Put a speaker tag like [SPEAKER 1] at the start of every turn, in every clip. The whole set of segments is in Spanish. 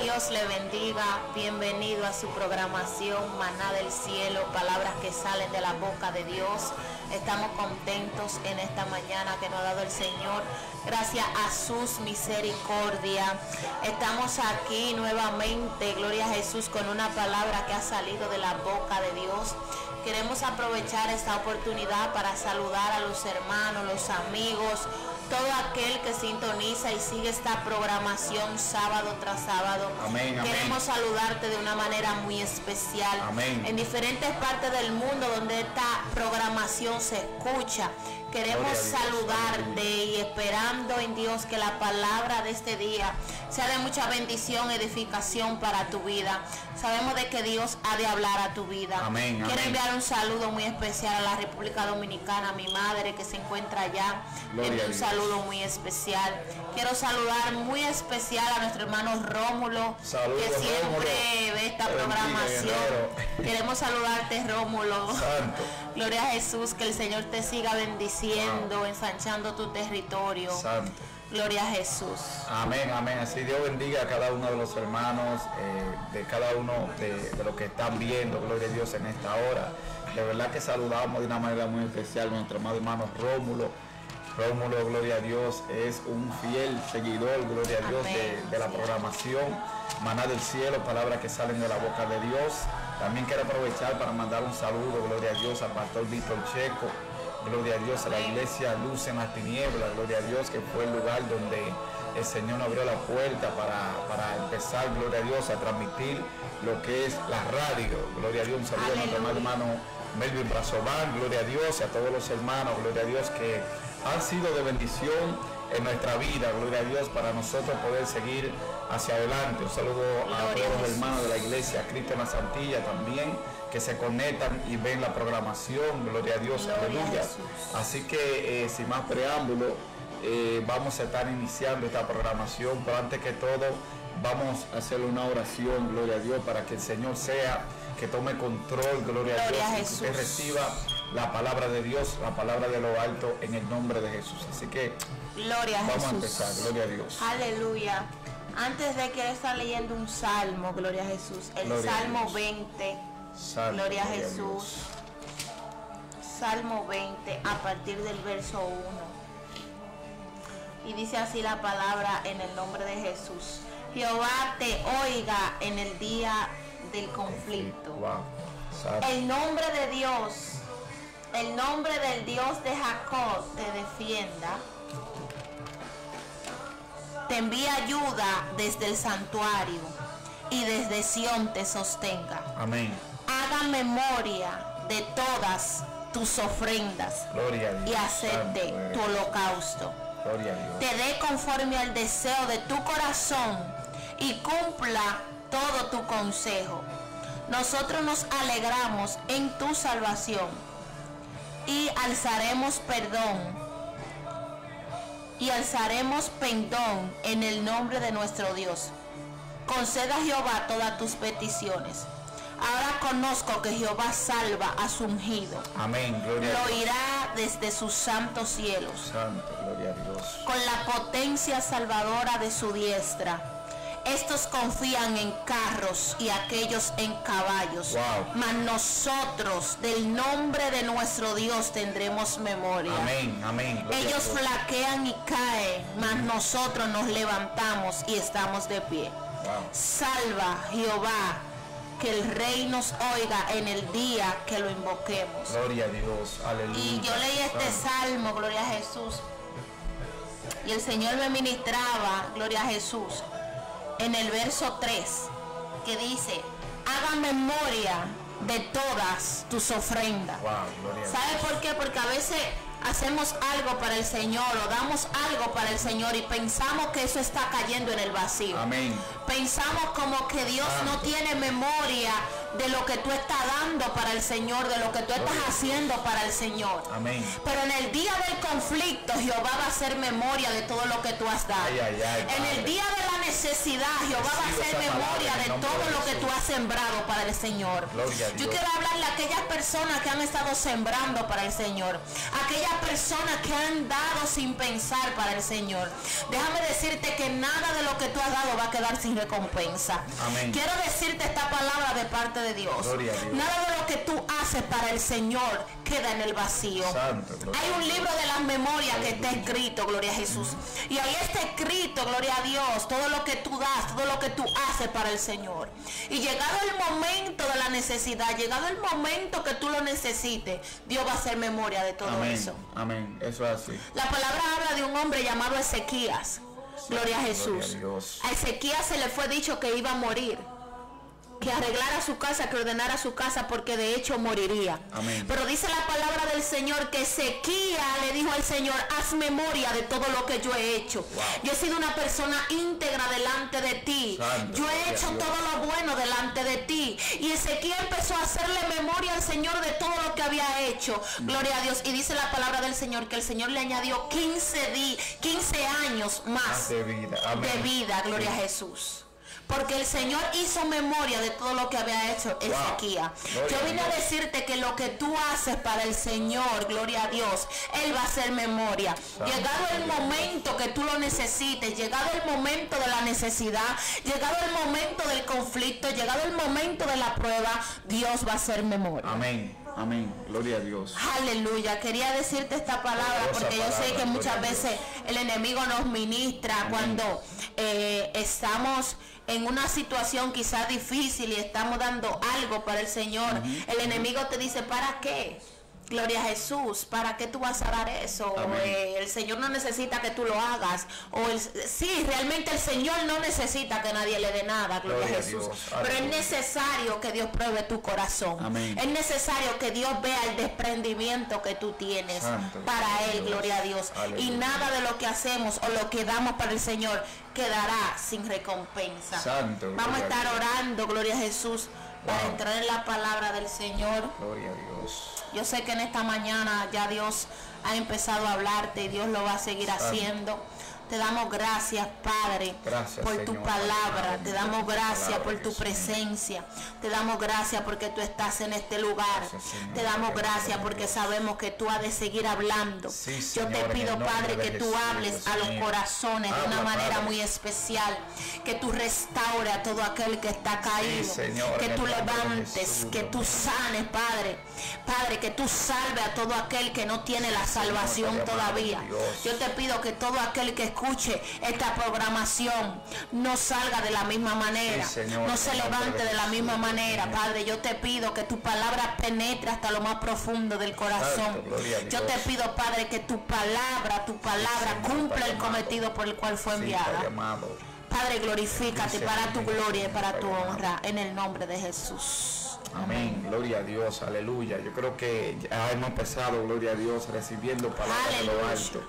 [SPEAKER 1] Dios le bendiga, bienvenido a su programación Maná del Cielo, palabras que salen de la boca de Dios. Estamos contentos en esta mañana que nos ha dado el Señor, gracias a sus misericordias. Estamos aquí nuevamente, gloria a Jesús, con una palabra que ha salido de la boca de Dios. Queremos aprovechar esta oportunidad para saludar a los hermanos, los amigos, todo aquel que sintoniza y sigue esta programación sábado tras sábado.
[SPEAKER 2] Amén, amén.
[SPEAKER 1] Queremos saludarte de una manera muy especial.
[SPEAKER 2] Amén.
[SPEAKER 1] En diferentes partes del mundo donde esta programación se escucha. Queremos saludarte y esperando en Dios que la palabra de este día sea de mucha bendición, edificación para tu vida. Sabemos de que Dios ha de hablar a tu vida.
[SPEAKER 2] Amén,
[SPEAKER 1] Quiero
[SPEAKER 2] amén.
[SPEAKER 1] enviar un saludo muy especial a la República Dominicana, a mi madre que se encuentra allá.
[SPEAKER 2] Gloria a
[SPEAKER 1] Un
[SPEAKER 2] Dios.
[SPEAKER 1] saludo muy especial. Quiero saludar muy especial a nuestro hermano Rómulo,
[SPEAKER 2] Saludos,
[SPEAKER 1] que siempre
[SPEAKER 2] Rómulo.
[SPEAKER 1] ve esta
[SPEAKER 2] Te bendiga,
[SPEAKER 1] programación.
[SPEAKER 2] guerrero.
[SPEAKER 1] Queremos saludarte, Rómulo.
[SPEAKER 2] Santo.
[SPEAKER 1] Gloria a Jesús, que el Señor te siga bendiciendo, ensanchando tu territorio.
[SPEAKER 2] Santo.
[SPEAKER 1] Gloria a Jesús.
[SPEAKER 2] Amén, amén. Así Dios bendiga a cada uno de los hermanos, de cada uno de los que están viendo, gloria a Dios, en esta hora. De verdad que saludamos de una manera muy especial a nuestro amado hermano Rómulo. Rómulo, gloria a Dios, es un fiel seguidor, gloria a Dios, de la programación Maná del Cielo, palabras que salen de la boca de Dios. También quiero aprovechar para mandar un saludo, gloria a Dios, al pastor Víctor Checo, gloria a Dios, a la iglesia Luz en las Tinieblas, gloria a Dios, que fue el lugar donde el Señor abrió la puerta para empezar, gloria a Dios, a transmitir lo que es la radio. Gloria a Dios, un saludo a nuestro hermano Melvin Brazovan, gloria a Dios, y a todos los hermanos, gloria a Dios, que han sido de bendición en nuestra vida, gloria a Dios, para nosotros poder seguir hacia adelante. Un saludo a todos los hermanos de la iglesia Cristo en la Santilla también, que se conectan y ven la programación, gloria a Dios, aleluya. Así que sin más preámbulo, vamos a estar iniciando esta programación, pero antes que todo vamos a hacer una oración, gloria a Dios, para que el Señor sea que tome control, gloria a Dios, y que usted reciba la palabra de Dios, la palabra de lo alto, en el nombre de Jesús. Así que
[SPEAKER 1] gloria a
[SPEAKER 2] vamos
[SPEAKER 1] Jesús.
[SPEAKER 2] a empezar, gloria a Dios.
[SPEAKER 1] Aleluya. Antes de que estar leyendo un salmo, gloria a Jesús, el
[SPEAKER 2] Gloria a
[SPEAKER 1] Salmo
[SPEAKER 2] Dios.
[SPEAKER 1] 20,
[SPEAKER 2] Santo,
[SPEAKER 1] gloria a
[SPEAKER 2] gloria a
[SPEAKER 1] Jesús.
[SPEAKER 2] Dios.
[SPEAKER 1] Salmo 20 a partir del verso 1. Y dice así la palabra en el nombre de Jesús. Jehová te oiga en el día del conflicto.
[SPEAKER 2] Wow. Santo.
[SPEAKER 1] El nombre de Dios, el nombre del Dios de Jacob te defienda. Te envía ayuda desde el santuario y desde Sión te sostenga.
[SPEAKER 2] Amén.
[SPEAKER 1] Haga memoria de todas tus ofrendas
[SPEAKER 2] Gloria a Dios.
[SPEAKER 1] y acepte
[SPEAKER 2] Santo
[SPEAKER 1] tu
[SPEAKER 2] eres.
[SPEAKER 1] holocausto.
[SPEAKER 2] Gloria a Dios.
[SPEAKER 1] Te dé conforme al deseo de tu corazón y cumpla todo tu consejo. Nosotros nos alegramos en tu salvación y alzaremos perdón en el nombre de nuestro Dios. Conceda a Jehová todas tus peticiones. Ahora conozco que Jehová salva a su ungido.
[SPEAKER 2] Amén. Gloria a
[SPEAKER 1] Lo
[SPEAKER 2] Dios.
[SPEAKER 1] irá desde sus santos cielos,
[SPEAKER 2] Santo, gloria a Dios.
[SPEAKER 1] con la potencia salvadora de su diestra. Estos confían en carros y aquellos en caballos.
[SPEAKER 2] Wow.
[SPEAKER 1] Mas nosotros del nombre de nuestro Dios tendremos memoria.
[SPEAKER 2] Amén, amén. Gloria a
[SPEAKER 1] Ellos
[SPEAKER 2] Dios.
[SPEAKER 1] flaquean y caen, mas nosotros nos levantamos y estamos de pie.
[SPEAKER 2] Wow.
[SPEAKER 1] Salva, Jehová, que el rey nos oiga en el día que lo invoquemos.
[SPEAKER 2] Gloria a Dios. Aleluya.
[SPEAKER 1] Y yo leí este
[SPEAKER 2] Santo.
[SPEAKER 1] salmo, gloria a Jesús, y el Señor me ministraba, gloria a Jesús, en el verso 3, que dice: haga memoria de todas tus ofrendas.
[SPEAKER 2] Wow, gloria a Dios.
[SPEAKER 1] ¿Sabe por qué? Porque a veces hacemos algo para el Señor o damos algo para el Señor y pensamos que eso está cayendo en el vacío.
[SPEAKER 2] Amén.
[SPEAKER 1] Pensamos como que Dios no tiene memoria de lo que tú estás dando para el Señor, de lo que tú estás haciendo para el Señor.
[SPEAKER 2] Amén.
[SPEAKER 1] Pero en el día del conflicto Jehová va a hacer memoria de todo lo que tú has dado.
[SPEAKER 2] Ay, ay, ay,
[SPEAKER 1] en el
[SPEAKER 2] Padre.
[SPEAKER 1] día de la necesidad Jehová va a
[SPEAKER 2] Recibo
[SPEAKER 1] hacer
[SPEAKER 2] esa
[SPEAKER 1] memoria
[SPEAKER 2] palabra en
[SPEAKER 1] de
[SPEAKER 2] el nombre
[SPEAKER 1] todo
[SPEAKER 2] de
[SPEAKER 1] lo que
[SPEAKER 2] Jesús.
[SPEAKER 1] tú has sembrado para el Señor.
[SPEAKER 2] Gloria a
[SPEAKER 1] Yo
[SPEAKER 2] Dios.
[SPEAKER 1] quiero hablarle a aquellas personas que han estado sembrando para el Señor, aquellas personas que han dado sin pensar para el Señor, déjame decirte que nada de lo que tú has dado va a quedar sin recompensa.
[SPEAKER 2] Amén.
[SPEAKER 1] Quiero decirte esta palabra de parte de Dios.
[SPEAKER 2] Gloria a Dios.
[SPEAKER 1] Nada de lo que tú haces para el Señor queda en el vacío.
[SPEAKER 2] Santo,
[SPEAKER 1] Hay un libro de las memorias que está escrito, gloria a Jesús. Y ahí está escrito, gloria a Dios, todo lo que tú das, todo lo que tú haces para el Señor. Y llegado el momento de la necesidad, llegado el momento que tú lo necesites, Dios va a hacer memoria de todo
[SPEAKER 2] amén,
[SPEAKER 1] eso.
[SPEAKER 2] amén, eso es así.
[SPEAKER 1] La palabra habla de un hombre llamado Ezequías. Gloria a Jesús. A Ezequías se le fue dicho que iba a morir, que arreglara su casa, que ordenara su casa, porque de hecho moriría.
[SPEAKER 2] Amén.
[SPEAKER 1] Pero dice la palabra del Señor que Ezequías le dijo al Señor: haz memoria de todo lo que yo he hecho.
[SPEAKER 2] Wow.
[SPEAKER 1] Yo he sido una persona íntegra delante de ti.
[SPEAKER 2] Santo,
[SPEAKER 1] yo he hecho
[SPEAKER 2] Dios.
[SPEAKER 1] todo lo bueno delante de ti. Y Ezequías empezó a hacerle memoria al Señor de todo lo que había hecho. Gloria a Dios. Y dice la palabra del Señor que el Señor le añadió 15 años más
[SPEAKER 2] de vida. Amén.
[SPEAKER 1] de vida. Gloria a Jesús. Porque el Señor hizo memoria de todo lo que había hecho Ezequías.
[SPEAKER 2] Wow.
[SPEAKER 1] Yo vine a decirte que lo que tú haces para el Señor, gloria a Dios, Él va a hacer memoria. Llegado el momento que tú lo necesites, llegado el momento de la necesidad, llegado el momento del conflicto, llegado el momento de la prueba, Dios va a hacer memoria.
[SPEAKER 2] Amén. Amén, gloria a Dios.
[SPEAKER 1] Aleluya, quería decirte esta palabra porque yo sé que muchas veces el enemigo nos ministra. Amén. Cuando estamos en una situación quizás difícil y estamos dando algo para el Señor. El enemigo te dice: ¿para qué? Gloria a Jesús, ¿para qué tú vas a dar eso? El Señor no necesita que tú lo hagas. Sí, realmente el Señor no necesita que nadie le dé nada, gloria a Jesús. Pero es necesario que Dios pruebe tu corazón.
[SPEAKER 2] Amén.
[SPEAKER 1] Es necesario que Dios vea el desprendimiento que tú tienes para Él, gloria a Dios. Aleluya. Y nada de lo que hacemos o lo que damos para el Señor quedará sin recompensa.
[SPEAKER 2] Santo,
[SPEAKER 1] vamos a estar orando, gloria a Jesús, para entrar en la palabra del Señor.
[SPEAKER 2] Gloria a Dios.
[SPEAKER 1] Yo sé que en esta mañana ya Dios ha empezado a hablarte y Dios lo va a seguir haciendo. Te damos gracias, Padre, por tu palabra. Te damos gracias por tu presencia. Te damos gracias porque tú estás en este lugar. Te damos gracias porque sabemos que tú has de seguir hablando. Yo te pido, Padre, que tú hables a los corazones de una manera muy especial. Que tú restaures a todo aquel que está caído. Que tú levantes, que tú sanes, Padre. Padre, que tú salves a todo aquel que no tiene la salvación todavía. Yo te pido que todo aquel que escuche esta programación no salga de la misma manera, no se levante de la misma manera. Padre, yo te pido que tu palabra penetre hasta lo más profundo del corazón. Yo te pido, Padre, que tu palabra cumpla el cometido por el cual fue enviada. Padre, glorifícate para tu gloria y para tu honra, en el nombre de Jesús.
[SPEAKER 2] Amén, gloria a Dios, aleluya. Yo creo que ya hemos empezado, gloria a Dios, recibiendo palabras de lo alto.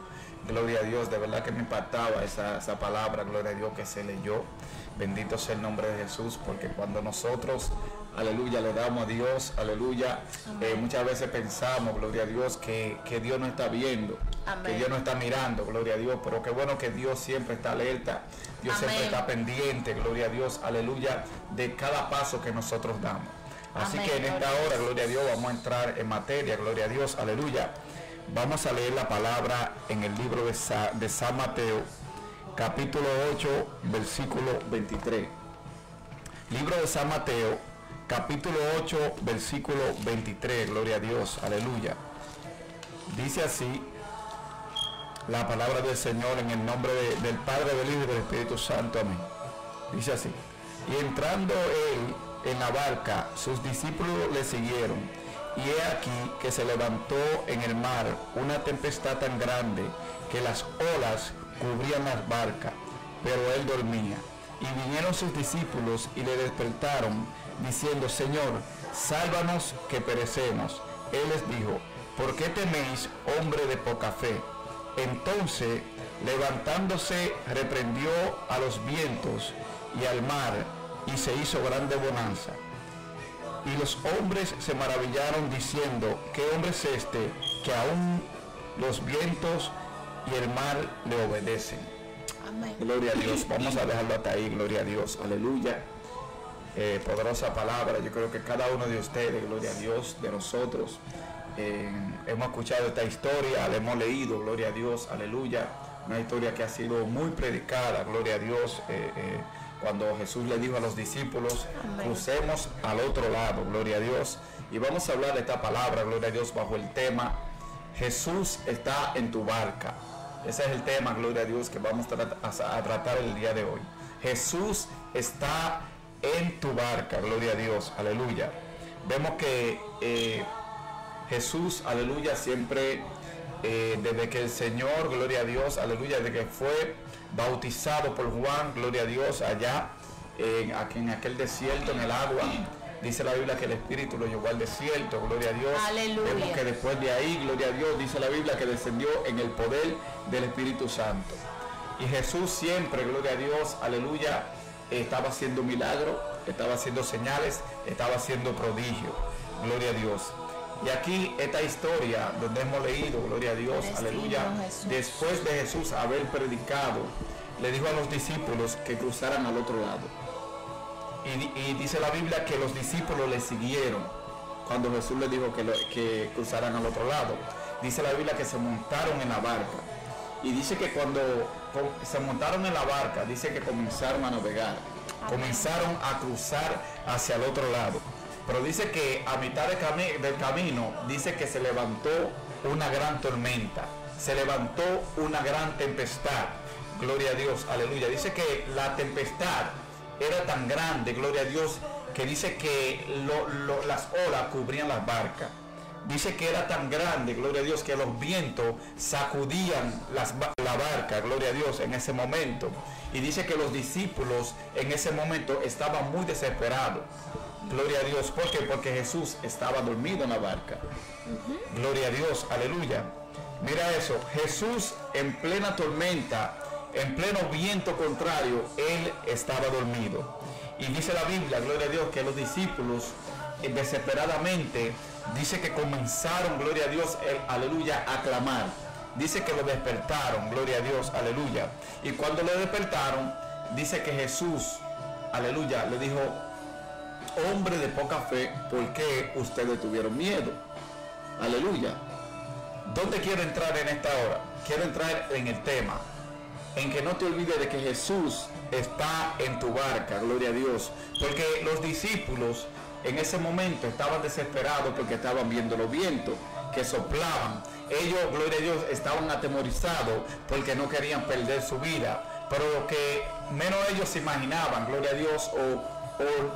[SPEAKER 2] Gloria a Dios, de verdad que me impactaba esa palabra, gloria a Dios, que se leyó. Bendito sea el nombre de Jesús, porque cuando nosotros, aleluya, le damos a Dios, aleluya, muchas veces pensamos, gloria a Dios, que Dios no está viendo, que Dios no está mirando, gloria a Dios, pero qué bueno que Dios siempre está alerta, Dios siempre está pendiente, gloria a Dios, aleluya, de cada paso que nosotros damos. Así que en esta hora, gloria a Dios, vamos a entrar en materia, gloria a Dios, aleluya. Vamos a leer la palabra en el libro de San Mateo, capítulo 8, versículo 23. Libro de San Mateo, capítulo 8, versículo 23. Gloria a Dios, aleluya. Dice así la palabra del Señor en el nombre del Padre, del Hijo y del Espíritu Santo. Amén. Dice así: y entrando él en la barca, sus discípulos le siguieron. Y he aquí que se levantó en el mar una tempestad tan grande que las olas cubrían las barcas, pero él dormía. Y vinieron sus discípulos y le despertaron, diciendo: Señor, sálvanos que perecemos. Él les dijo: ¿por qué teméis, hombre de poca fe? Entonces, levantándose, reprendió a los vientos y al mar, y se hizo grande bonanza. Y los hombres se maravillaron diciendo: ¿qué hombre es este que aún los vientos y el mar le obedecen? Amén. Gloria a Dios. Vamos a dejarlo hasta ahí. Gloria a Dios. Aleluya. Poderosa palabra. Yo creo que cada uno de ustedes, gloria a Dios, de nosotros, Hemos escuchado esta historia, la hemos leído, gloria a Dios, aleluya. Una historia que ha sido muy predicada, gloria a Dios, cuando Jesús le dijo a los discípulos, amén, crucemos al otro lado, gloria a Dios. Y vamos a hablar de esta palabra, gloria a Dios, bajo el tema, Jesús está en tu barca. Ese es el tema, gloria a Dios, que vamos a tratar el día de hoy. Jesús está en tu barca, gloria a Dios, aleluya. Vemos que Jesús, aleluya, siempre, desde que el Señor, gloria a Dios, aleluya, desde que fue bautizado por Juan, gloria a Dios, allá en aquel desierto, en el agua, dice la Biblia que el Espíritu lo llevó al desierto, gloria a Dios.
[SPEAKER 1] Aleluya.
[SPEAKER 2] Vemos que después de ahí, gloria a Dios, dice la Biblia que descendió en el poder del Espíritu Santo. Y Jesús siempre, gloria a Dios, aleluya, estaba haciendo milagros, estaba haciendo señales, estaba haciendo prodigios, gloria a Dios. Y aquí esta historia donde hemos leído, gloria a Dios, aleluya, después de Jesús haber predicado, le dijo a los discípulos que cruzaran al otro lado. Y dice la Biblia que los discípulos le siguieron cuando Jesús les dijo que cruzaran al otro lado. Dice la Biblia que se montaron en la barca. Y dice que cuando se montaron en la barca, dice que comenzaron a navegar. Comenzaron a cruzar hacia el otro lado. Pero dice que a mitad del camino, dice que se levantó una gran tormenta. Se levantó una gran tempestad. Gloria a Dios, aleluya. Dice que la tempestad era tan grande, gloria a Dios, que dice que las olas cubrían las barcas. Dice que era tan grande, gloria a Dios, que los vientos sacudían la barca, gloria a Dios, en ese momento. Y dice que los discípulos en ese momento estaban muy desesperados. Gloria a Dios. ¿Por qué? Porque Jesús estaba dormido en la barca. Gloria a Dios, aleluya. Mira eso, Jesús en plena tormenta, en pleno viento contrario, él estaba dormido. Y dice la Biblia, gloria a Dios, que los discípulos desesperadamente, dice que comenzaron, gloria a Dios, aleluya, a clamar. Dice que lo despertaron, gloria a Dios, aleluya. Y cuando lo despertaron, dice que Jesús, aleluya, le dijo, hombre de poca fe, ¿por qué ustedes tuvieron miedo? Aleluya. ¿Dónde quiero entrar en esta hora? Quiero entrar en el tema, en que no te olvides de que Jesús está en tu barca, gloria a Dios, porque los discípulos en ese momento estaban desesperados porque estaban viendo los vientos que soplaban. Ellos, gloria a Dios, estaban atemorizados porque no querían perder su vida, pero lo que menos ellos se imaginaban, gloria a Dios, o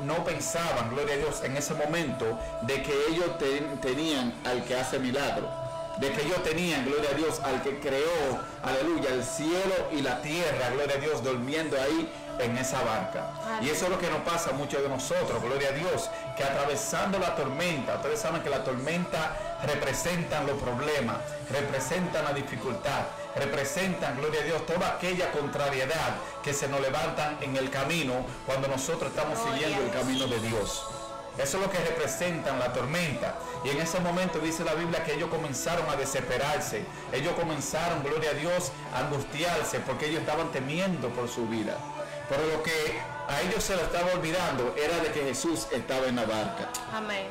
[SPEAKER 2] no pensaban, gloria a Dios, en ese momento, de que ellos tenían al que hace milagros, de que ellos tenían, gloria a Dios, al que creó, aleluya, el cielo y la tierra, gloria a Dios, durmiendo ahí en esa barca. Y eso es lo que nos pasa a muchos de nosotros, gloria a Dios, que atravesando la tormenta, ustedes saben que la tormenta representan los problemas, representan la dificultad, representan, gloria a Dios, toda aquella contrariedad que se nos levantan en el camino cuando nosotros estamos siguiendo el camino de Dios. Eso es lo que representan la tormenta. Y en ese momento dice la Biblia que ellos comenzaron a desesperarse. Ellos comenzaron, gloria a Dios, a angustiarse porque ellos estaban temiendo por su vida. Pero lo que a ellos se les estaba olvidando era de que Jesús estaba en la barca.
[SPEAKER 1] Amén.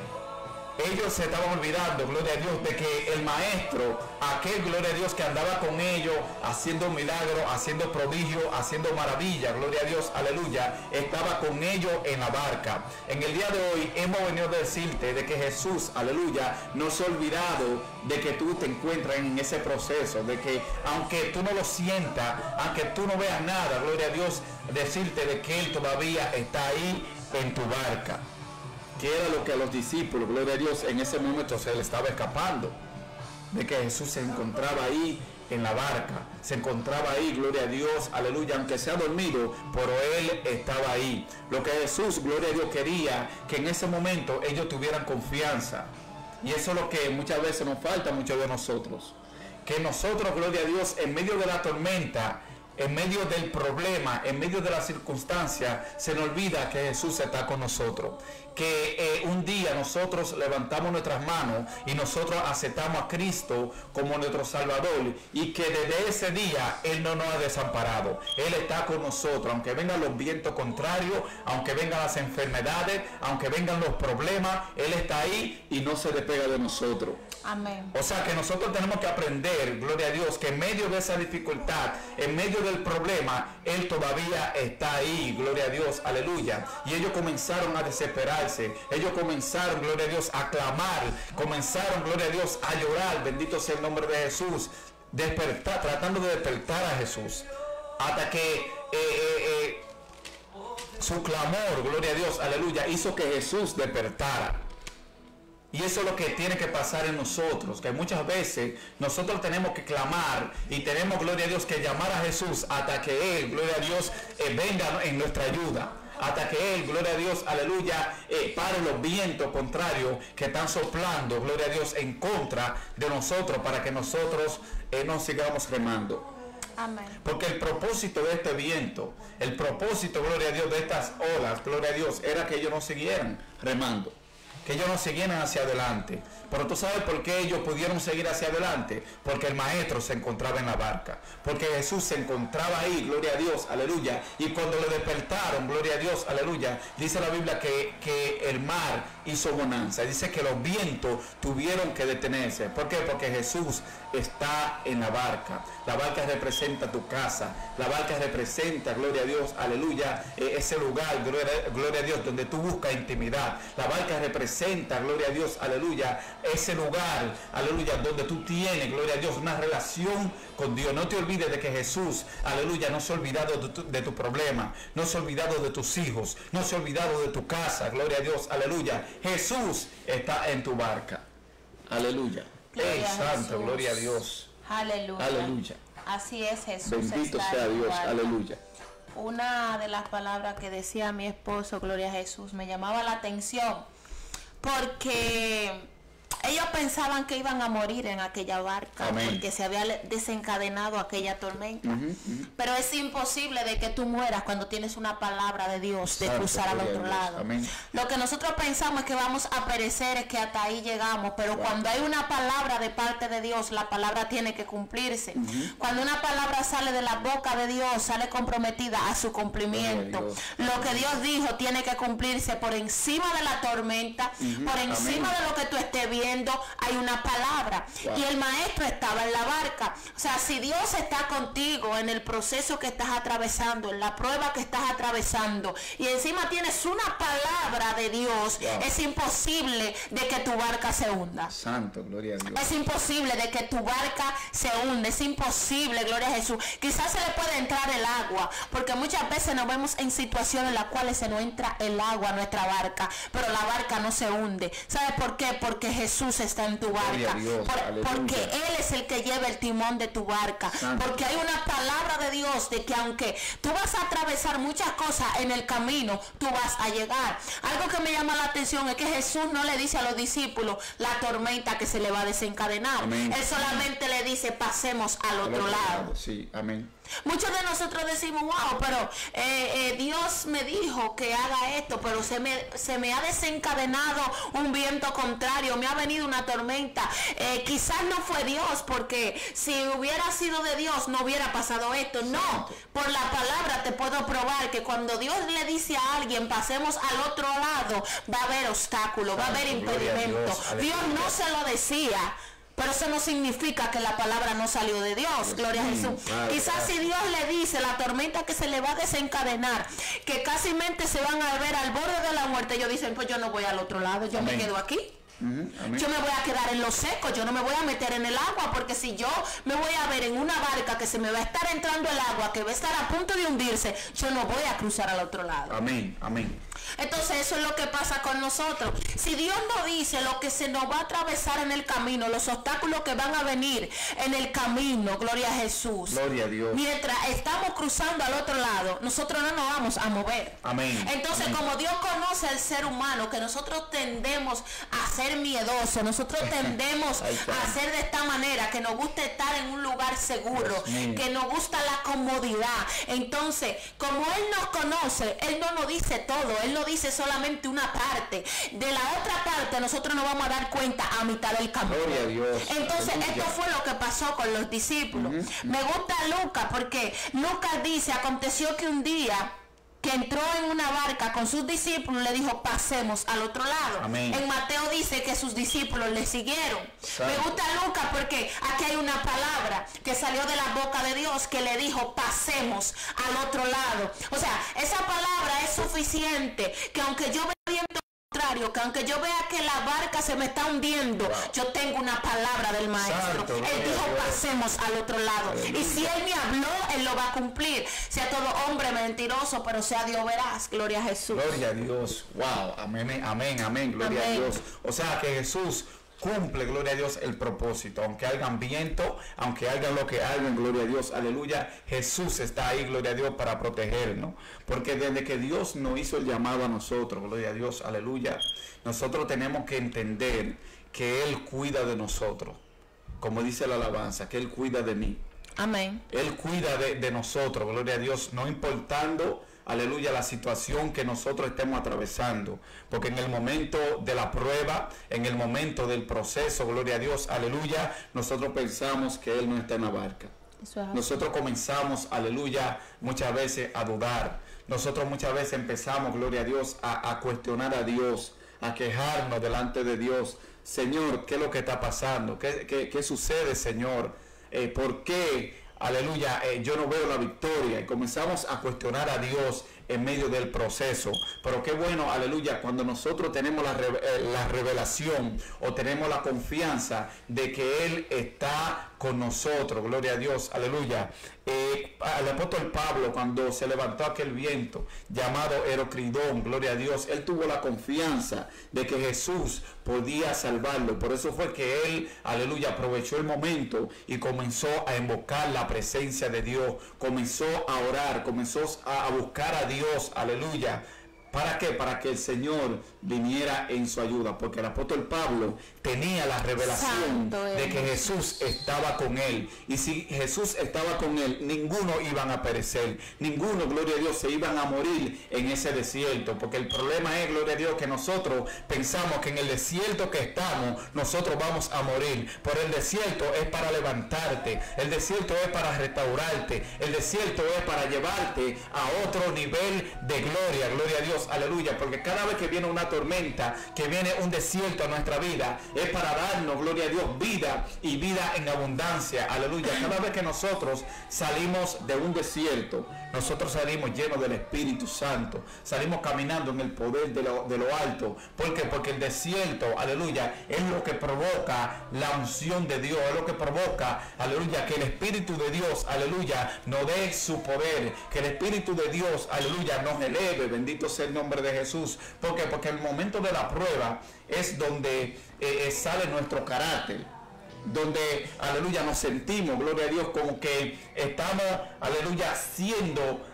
[SPEAKER 2] Ellos se estaban olvidando, gloria a Dios, de que el maestro, aquel, gloria a Dios, que andaba con ellos, haciendo milagros, haciendo prodigios, haciendo maravillas, gloria a Dios, aleluya, estaba con ellos en la barca. En el día de hoy hemos venido a decirte de que Jesús, aleluya, no se ha olvidado de que tú te encuentras en ese proceso, de que aunque tú no lo sientas, aunque tú no veas nada, gloria a Dios, decirte de que Él todavía está ahí en tu barca. Que era lo que a los discípulos, gloria a Dios, en ese momento se les estaba escapando, de que Jesús se encontraba ahí en la barca, se encontraba ahí, gloria a Dios, aleluya, aunque sea dormido, pero Él estaba ahí. Lo que Jesús, gloria a Dios, quería que en ese momento ellos tuvieran confianza, y eso es lo que muchas veces nos falta a muchos de nosotros, que nosotros, gloria a Dios, en medio de la tormenta, en medio del problema, en medio de la circunstancia, se nos olvida que Jesús está con nosotros. Que un día nosotros levantamos nuestras manos y nosotros aceptamos a Cristo como nuestro Salvador, y que desde ese día Él no nos ha desamparado. Él está con nosotros, aunque vengan los vientos contrarios, aunque vengan las enfermedades, aunque vengan los problemas, Él está ahí y no se despega de nosotros.
[SPEAKER 1] Amén.
[SPEAKER 2] O sea que nosotros tenemos que aprender, gloria a Dios, que en medio de esa dificultad, en medio del problema, Él todavía está ahí, gloria a Dios, aleluya. Y ellos comenzaron a desesperarse, ellos comenzaron, gloria a Dios, a clamar, comenzaron, gloria a Dios, a llorar, bendito sea el nombre de Jesús, despertar, tratando de despertar a Jesús, hasta que su clamor, gloria a Dios, aleluya, hizo que Jesús despertara. Y eso es lo que tiene que pasar en nosotros, que muchas veces nosotros tenemos que clamar y tenemos, gloria a Dios, que llamar a Jesús hasta que Él, gloria a Dios, venga en nuestra ayuda. Hasta que Él, gloria a Dios, aleluya, pare los vientos contrarios que están soplando, gloria a Dios, en contra de nosotros, para que nosotros no sigamos remando.
[SPEAKER 1] Amén.
[SPEAKER 2] Porque el propósito de este viento, el propósito, gloria a Dios, de estas olas, gloria a Dios, era que ellos no siguieran remando, que ellos no siguieran hacia adelante. Pero tú sabes por qué ellos pudieron seguir hacia adelante, porque el maestro se encontraba en la barca, porque Jesús se encontraba ahí, gloria a Dios, aleluya. Y cuando le despertaron, gloria a Dios, aleluya, dice la Biblia que el mar hizo bonanza, dice que los vientos tuvieron que detenerse. ¿Por qué? Porque Jesús está en la barca representa tu casa, la barca representa, gloria a Dios, aleluya, ese lugar, gloria a Dios, donde tú buscas intimidad. La barca representa, gloria a Dios, aleluya, ese lugar, aleluya, donde tú tienes, gloria a Dios, una relación con Dios. No te olvides de que Jesús, aleluya, no se ha olvidado de tu problema, no se ha olvidado de tus hijos, no se ha olvidado de tu casa, gloria a Dios, aleluya. Jesús está en tu barca, aleluya. ¡Ey, santo, gloria a Dios!
[SPEAKER 1] Aleluya.
[SPEAKER 2] Aleluya.
[SPEAKER 1] Así es, Jesús.
[SPEAKER 2] Bendito sea Dios, aleluya.
[SPEAKER 1] Una de las palabras que decía mi esposo, gloria a Jesús, me llamaba la atención, porque ellos pensaban que iban a morir en aquella barca. Amén. Porque se había desencadenado aquella tormenta. Pero es imposible de que tú mueras cuando tienes una palabra de Dios de cruzar al otro lado. Amén. Lo que nosotros pensamos es que vamos a perecer, es que hasta ahí llegamos, pero cuando hay una palabra de parte de Dios, la palabra tiene que cumplirse. Cuando una palabra sale de la boca de Dios, sale comprometida a su cumplimiento. Lo que Dios dijo tiene que cumplirse por encima de la tormenta, por encima de lo que tú estés viendo. Hay una palabra. Y el maestro estaba en la barca. O sea, si Dios está contigo en el proceso que estás atravesando, en la prueba que estás atravesando, y encima tienes una palabra de Dios, es imposible de que tu barca se hunda.
[SPEAKER 2] Santo, gloria a Dios.
[SPEAKER 1] Es imposible de que tu barca se hunde. Es imposible, gloria a Jesús. Quizás se le puede entrar el agua, porque muchas veces nos vemos en situaciones en las cuales se nos entra el agua a nuestra barca, pero la barca no se hunde. ¿Sabes por qué? Porque Jesús está en tu barca, porque Él es el que lleva el timón de tu barca. Santo. Porque hay una palabra de Dios de que aunque tú vas a atravesar muchas cosas en el camino, tú vas a llegar. Algo que me llama la atención es que Jesús no le dice a los discípulos la tormenta que se le va a desencadenar. Amén. Él solamente le dice pasemos al otro lado.
[SPEAKER 2] Sí, amén.
[SPEAKER 1] Muchos de nosotros decimos, wow, pero Dios me dijo que haga esto, pero se me ha desencadenado un viento contrario, me ha venido una tormenta. Quizás no fue Dios, porque si hubiera sido de Dios no hubiera pasado esto. No, por la palabra te puedo probar que cuando Dios le dice a alguien pasemos al otro lado, va a haber obstáculos, va a haber impedimentos. Dios no se lo decía, pero eso no significa que la palabra no salió de Dios. Gloria a Jesús. Quizás si Dios le dice la tormenta que se le va a desencadenar, que casi mente se van a ver al borde de la muerte, ellos dicen, pues yo no voy al otro lado, yo me quedo aquí. Yo me voy a quedar en lo seco, yo no me voy a meter en el agua, porque si yo me voy a ver en una barca que se me va a estar entrando el agua, que va a estar a punto de hundirse, yo no voy a cruzar al otro lado.
[SPEAKER 2] Amén, amén.
[SPEAKER 1] Entonces eso es lo que pasa con nosotros. Si Dios nos dice lo que se nos va a atravesar en el camino, los obstáculos que van a venir en el camino, gloria a Jesús,
[SPEAKER 2] gloria a Dios,
[SPEAKER 1] mientras estamos cruzando al otro lado, nosotros no nos vamos a mover.
[SPEAKER 2] Amén.
[SPEAKER 1] Entonces, como Dios conoce al ser humano, que nosotros tendemos a ser miedosos, nosotros tendemos a hacer de esta manera, que nos gusta estar en un lugar seguro, que nos gusta la comodidad. Entonces, como Él nos conoce, Él no nos dice todo, Él no dice solamente una parte. De la otra parte nosotros nos vamos a dar cuenta a mitad del camino.
[SPEAKER 2] Gloria a Dios.
[SPEAKER 1] Entonces, esto fue lo que pasó con los discípulos. Me gusta Lucas, porque Lucas dice, aconteció que un día que entró en una barca con sus discípulos, le dijo, pasemos al otro lado.
[SPEAKER 2] Amén.
[SPEAKER 1] En Mateo dice que sus discípulos le siguieron.
[SPEAKER 2] Santo.
[SPEAKER 1] Me gusta Lucas porque aquí hay una palabra que salió de la boca de Dios que le dijo, pasemos al otro lado. O sea, esa palabra es suficiente, que aunque yo vea viento contrario, que aunque yo vea que la barca se me está hundiendo,
[SPEAKER 2] wow,
[SPEAKER 1] yo tengo una palabra del maestro.
[SPEAKER 2] Santo,
[SPEAKER 1] él dijo, pasemos al otro lado.
[SPEAKER 2] Aleluya.
[SPEAKER 1] Y si él me habló, él lo va a cumplir. Sea todo hombre mentiroso, pero sea Dios veraz. Gloria a Jesús.
[SPEAKER 2] Gloria a Dios. Wow. Amén, amén, amén. Gloria
[SPEAKER 1] Amén.
[SPEAKER 2] a Dios. O sea que Jesús cumple, gloria a Dios, el propósito. Aunque hagan viento, aunque hagan lo que hagan, gloria a Dios, aleluya, Jesús está ahí, gloria a Dios, para protegernos. Porque desde que Dios nos hizo el llamado a nosotros, gloria a Dios, aleluya, nosotros tenemos que entender que Él cuida de nosotros. Como dice la alabanza, que Él cuida de mí.
[SPEAKER 1] Amén.
[SPEAKER 2] Él cuida de nosotros, gloria a Dios, no importando, aleluya, la situación que nosotros estemos atravesando. Porque en el momento de la prueba, en el momento del proceso, gloria a Dios, aleluya, nosotros pensamos que Él no está en la barca.
[SPEAKER 1] Eso es así.
[SPEAKER 2] Nosotros comenzamos, aleluya, muchas veces a dudar. Nosotros muchas veces empezamos, gloria a Dios, a cuestionar a Dios, a quejarnos delante de Dios. Señor, ¿qué es lo que está pasando? ¿Qué sucede, Señor? ¿Por qué, aleluya, yo no veo la victoria? Y comenzamos a cuestionar a Dios en medio del proceso. Pero qué bueno, aleluya, cuando nosotros tenemos la revelación o tenemos la confianza de que Él está con nosotros, gloria a Dios, aleluya. El apóstol Pablo, cuando se levantó aquel viento llamado Herocridón, gloria a Dios, él tuvo la confianza de que Jesús podía salvarlo. Por eso fue que él, aleluya, aprovechó el momento y comenzó a invocar la presencia de Dios, comenzó a orar, comenzó a buscar a Dios, aleluya. ¿Para qué? Para que el Señor viniera en su ayuda, porque el apóstol Pablo tenía la revelación de que Jesús estaba con él, y si Jesús estaba con él, ninguno iban a perecer, ninguno, gloria a Dios, se iban a morir en ese desierto, porque el problema es, gloria a Dios, que nosotros pensamos que en el desierto que estamos, nosotros vamos a morir, pero el desierto es para levantarte, el desierto es para restaurarte, el desierto es para llevarte a otro nivel de gloria, gloria a Dios, aleluya, porque cada vez que viene una tormenta, que viene un desierto a nuestra vida, es para darnos, gloria a Dios, vida y vida en abundancia, aleluya. Cada vez que nosotros salimos de un desierto, nosotros salimos llenos del Espíritu Santo, salimos caminando en el poder de lo alto. ¿Por qué? Porque el desierto, aleluya, es lo que provoca la unción de Dios, es lo que provoca, aleluya, que el Espíritu de Dios, aleluya, nos dé su poder, que el Espíritu de Dios, aleluya, nos eleve, bendito sea el nombre de Jesús. ¿Por qué? Porque el momento de la prueba es donde sale nuestro carácter, donde, aleluya, nos sentimos, gloria a Dios, como que estamos, aleluya, siendo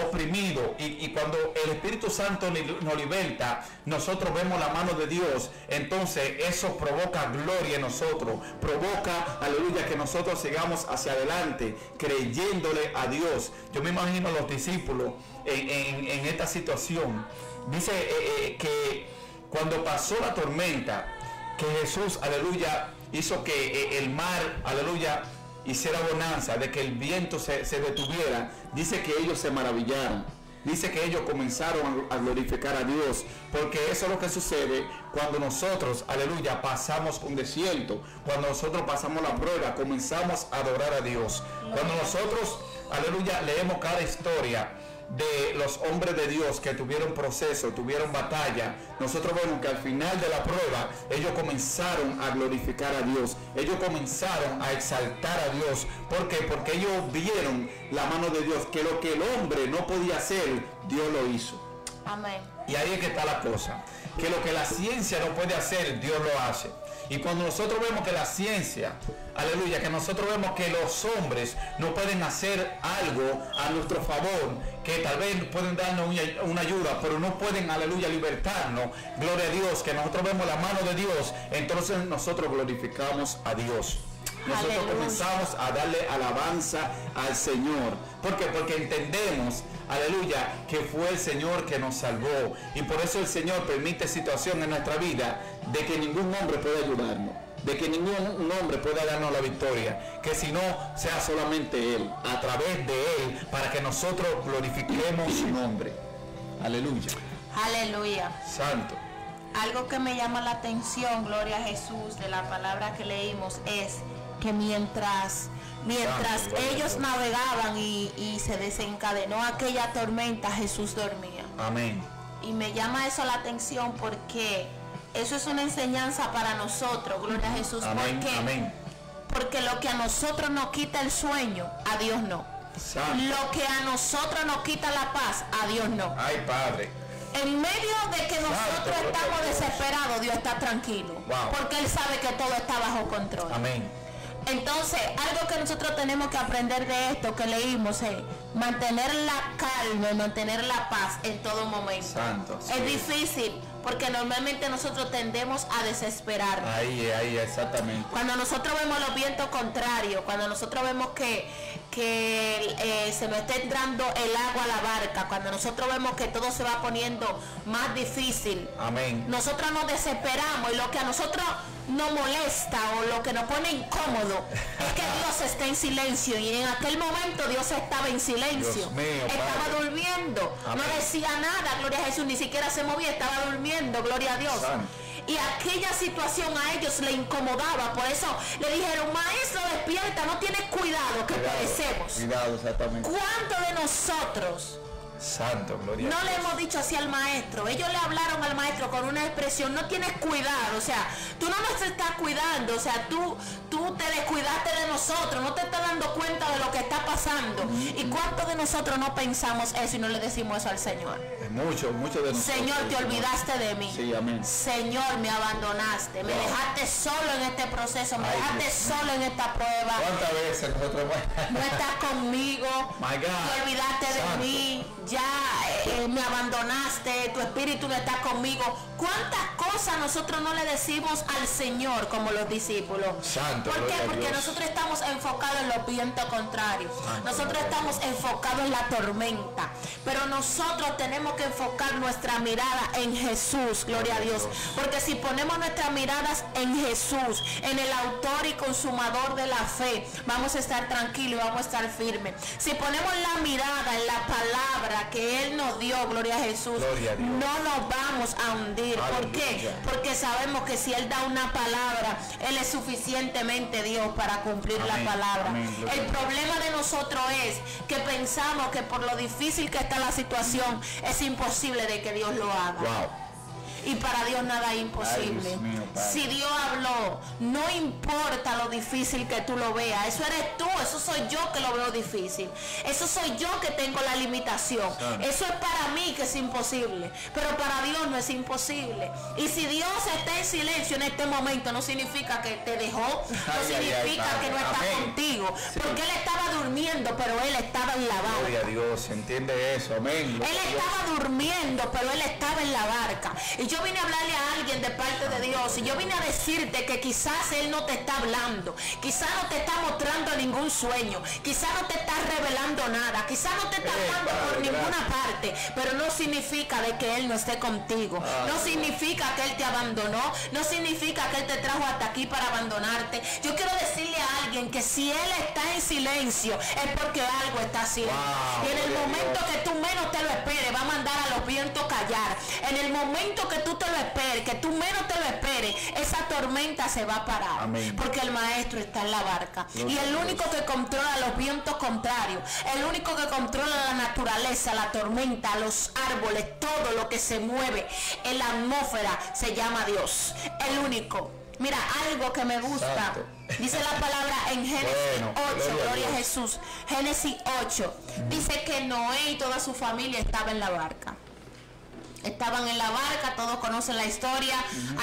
[SPEAKER 2] oprimidos, y cuando el Espíritu Santo nos liberta, nosotros vemos la mano de Dios, entonces eso provoca gloria en nosotros, provoca, aleluya, que nosotros sigamos hacia adelante, creyéndole a Dios. Yo me imagino a los discípulos en esta situación. Dice que cuando pasó la tormenta, que Jesús, aleluya, hizo que el mar, aleluya, hiciera bonanza, de que el viento se detuviera. Dice que ellos se maravillaron. Dice que ellos comenzaron a glorificar a Dios, porque eso es lo que sucede cuando nosotros, aleluya, pasamos un desierto, cuando nosotros pasamos la prueba, comenzamos a adorar a Dios. Cuando nosotros, aleluya, leemos cada historia de los hombres de Dios que tuvieron proceso, tuvieron batalla, nosotros vemos que al final de la prueba ellos comenzaron a glorificar a Dios, ellos comenzaron a exaltar a Dios. ¿Por qué? Porque ellos vieron la mano de Dios, que lo que el hombre no podía hacer, Dios lo hizo.
[SPEAKER 1] Amén.
[SPEAKER 2] Y ahí es que está la cosa, que lo que la ciencia no puede hacer, Dios lo hace. Y cuando nosotros vemos que la ciencia, aleluya, que nosotros vemos que los hombres no pueden hacer algo a nuestro favor, que tal vez pueden darnos una ayuda, pero no pueden, aleluya, libertarnos, gloria a Dios, que nosotros vemos la mano de Dios, entonces nosotros glorificamos a Dios. Nosotros
[SPEAKER 1] Aleluya.
[SPEAKER 2] comenzamos a darle alabanza al Señor. ¿Por qué? Porque entendemos, aleluya, que fue el Señor que nos salvó. Y por eso el Señor permite situación en nuestra vida de que ningún hombre puede ayudarnos, de que ningún hombre pueda darnos la victoria, que si no sea solamente Él, a través de Él, para que nosotros glorifiquemos su nombre. Aleluya.
[SPEAKER 1] Aleluya.
[SPEAKER 2] Santo.
[SPEAKER 1] Algo que me llama la atención, gloria a Jesús, de la palabra que leímos es que mientras
[SPEAKER 2] Santo,
[SPEAKER 1] ellos navegaban y se desencadenó aquella tormenta, Jesús dormía.
[SPEAKER 2] Amén.
[SPEAKER 1] Y me llama eso la atención porque eso es una enseñanza para nosotros, gloria a Jesús.
[SPEAKER 2] Amén.
[SPEAKER 1] ¿Por qué?
[SPEAKER 2] Amén.
[SPEAKER 1] Porque lo que a nosotros nos quita el sueño, a Dios no.
[SPEAKER 2] Santo.
[SPEAKER 1] Lo que a nosotros nos quita la paz, a Dios no.
[SPEAKER 2] Ay, Padre.
[SPEAKER 1] En medio de que nosotros
[SPEAKER 2] Santo,
[SPEAKER 1] estamos
[SPEAKER 2] Dios.
[SPEAKER 1] desesperados, Dios está tranquilo.
[SPEAKER 2] Wow.
[SPEAKER 1] Porque Él sabe que todo está bajo control.
[SPEAKER 2] Amén.
[SPEAKER 1] Entonces, algo que nosotros tenemos que aprender de esto que leímos es mantener la calma y mantener la paz en todo momento.
[SPEAKER 2] Santo. Sí.
[SPEAKER 1] Es difícil porque normalmente nosotros tendemos a desesperarnos.
[SPEAKER 2] Ahí, exactamente.
[SPEAKER 1] Cuando nosotros vemos los vientos contrarios, cuando nosotros vemos que se nos está entrando el agua a la barca, cuando nosotros vemos que todo se va poniendo más difícil,
[SPEAKER 2] Amén.
[SPEAKER 1] nosotros nos desesperamos y lo que a nosotros nos molesta o lo que nos pone incómodo es que Dios está en silencio y en aquel momento Dios estaba en silencio.
[SPEAKER 2] Dios mío,
[SPEAKER 1] estaba
[SPEAKER 2] Padre.
[SPEAKER 1] durmiendo,
[SPEAKER 2] Amén.
[SPEAKER 1] no decía nada, gloria a Jesús, ni siquiera se movía, estaba durmiendo, gloria a Dios.
[SPEAKER 2] Santo.
[SPEAKER 1] Y aquella situación a ellos le incomodaba, por eso le dijeron, maestro, despierta, no tienes cuidado que perecemos.
[SPEAKER 2] Cuidado, exactamente.
[SPEAKER 1] ¿Cuántos de nosotros
[SPEAKER 2] Santo, gloria a
[SPEAKER 1] no le
[SPEAKER 2] Dios.
[SPEAKER 1] hemos dicho así al maestro? Ellos le hablaron al maestro con una expresión, no tienes cuidado, o sea, tú no nos estás cuidando, o sea, tú te descuidaste de nosotros, no te estás dando cuenta de lo que está pasando. ¿Y cuántos de nosotros no pensamos eso y no le decimos eso al Señor?
[SPEAKER 2] Mucho de nosotros.
[SPEAKER 1] Señor, te olvidaste de mí.
[SPEAKER 2] Sí, amén.
[SPEAKER 1] Señor, me abandonaste, me
[SPEAKER 2] Wow.
[SPEAKER 1] dejaste solo en este proceso, me
[SPEAKER 2] Ay,
[SPEAKER 1] dejaste
[SPEAKER 2] Dios
[SPEAKER 1] solo en esta prueba.
[SPEAKER 2] ¿Cuántas veces nosotros
[SPEAKER 1] No estás conmigo,
[SPEAKER 2] My God.
[SPEAKER 1] te olvidaste de
[SPEAKER 2] Santo.
[SPEAKER 1] mí, ya me abandonaste, tu espíritu no está conmigo. ¿Cuántas cosas nosotros no le decimos al Señor como los discípulos?
[SPEAKER 2] Santo,
[SPEAKER 1] ¿Por qué?
[SPEAKER 2] gloria a
[SPEAKER 1] Porque
[SPEAKER 2] Dios.
[SPEAKER 1] nosotros estamos enfocados en los vientos contrarios.
[SPEAKER 2] Santo,
[SPEAKER 1] Nosotros
[SPEAKER 2] gloria a
[SPEAKER 1] estamos enfocados en la tormenta. Pero nosotros tenemos que enfocar nuestra mirada en Jesús, gloria a Dios. Porque si ponemos nuestras miradas en Jesús, en el autor y consumador de la fe, vamos a estar tranquilos y vamos a estar firmes. Si ponemos la mirada en la palabra que Él nos dio, gloria a Jesús,
[SPEAKER 2] Gloria a Dios.
[SPEAKER 1] no nos vamos a hundir. ¿Por qué?
[SPEAKER 2] Aleluya.
[SPEAKER 1] Porque sabemos que si Él da una palabra, Él es suficientemente Dios para cumplir
[SPEAKER 2] Amén,
[SPEAKER 1] la palabra.
[SPEAKER 2] amén, gloria
[SPEAKER 1] El
[SPEAKER 2] a Dios.
[SPEAKER 1] problema de nosotros es que pensamos que por lo difícil que está la situación, es imposible de que Dios lo haga.
[SPEAKER 2] Wow.
[SPEAKER 1] Y para Dios nada es imposible.
[SPEAKER 2] Ay, Dios mío, Padre.
[SPEAKER 1] Si Dios habló, no importa lo difícil que tú lo veas. Eso eres tú, eso soy yo que lo veo difícil. Eso soy yo que tengo la limitación.
[SPEAKER 2] Santo.
[SPEAKER 1] Eso es para mí que es imposible. Pero para Dios no es imposible. Y si Dios está en silencio en este momento, no significa que te dejó, no
[SPEAKER 2] Ay,
[SPEAKER 1] significa
[SPEAKER 2] ay, Padre.
[SPEAKER 1] que no está
[SPEAKER 2] Amén.
[SPEAKER 1] contigo.
[SPEAKER 2] Sí.
[SPEAKER 1] Porque Él estaba durmiendo, pero Él estaba en la barca.
[SPEAKER 2] Gloria a Dios, entiende eso, amén. Gloria
[SPEAKER 1] Él
[SPEAKER 2] a Dios.
[SPEAKER 1] estaba durmiendo, pero Él estaba en la barca. Y yo vine a hablarle a alguien de parte de Dios. Y yo vine a decirte que quizás Él no te está hablando. Quizás no te está mostrando ningún sueño. Quizás no te está revelando nada. Quizás no te está hablando por
[SPEAKER 2] Padre,
[SPEAKER 1] ninguna
[SPEAKER 2] gracias.
[SPEAKER 1] parte. Pero no significa de que Él no esté contigo. No significa que Él te abandonó. No significa que Él te trajo hasta aquí para abandonarte. Yo quiero decirle a alguien que si Él está en silencio es porque algo está haciendo.
[SPEAKER 2] Wow,
[SPEAKER 1] Y en el
[SPEAKER 2] gloria a
[SPEAKER 1] momento
[SPEAKER 2] Dios.
[SPEAKER 1] que tú menos te lo esperes, va a mandar a los vientos callar. En el momento que tú te lo esperes, que tú menos te lo esperes, esa tormenta se va a parar.
[SPEAKER 2] Amén.
[SPEAKER 1] Porque el maestro está en la barca.
[SPEAKER 2] Gloria
[SPEAKER 1] Y el
[SPEAKER 2] a Dios.
[SPEAKER 1] único que controla los vientos contrarios, el único que controla la naturaleza, la tormenta, los árboles, todo lo que se mueve en la atmósfera, se llama Dios. El único. Mira, algo que me gusta.
[SPEAKER 2] Santo.
[SPEAKER 1] Dice la palabra en Génesis
[SPEAKER 2] Bueno,
[SPEAKER 1] 8,
[SPEAKER 2] gloria a
[SPEAKER 1] gloria a
[SPEAKER 2] Dios.
[SPEAKER 1] Jesús. Génesis 8. Dice que Noé y toda su familia estaban en la barca. Estaban en la barca, todos conocen la historia.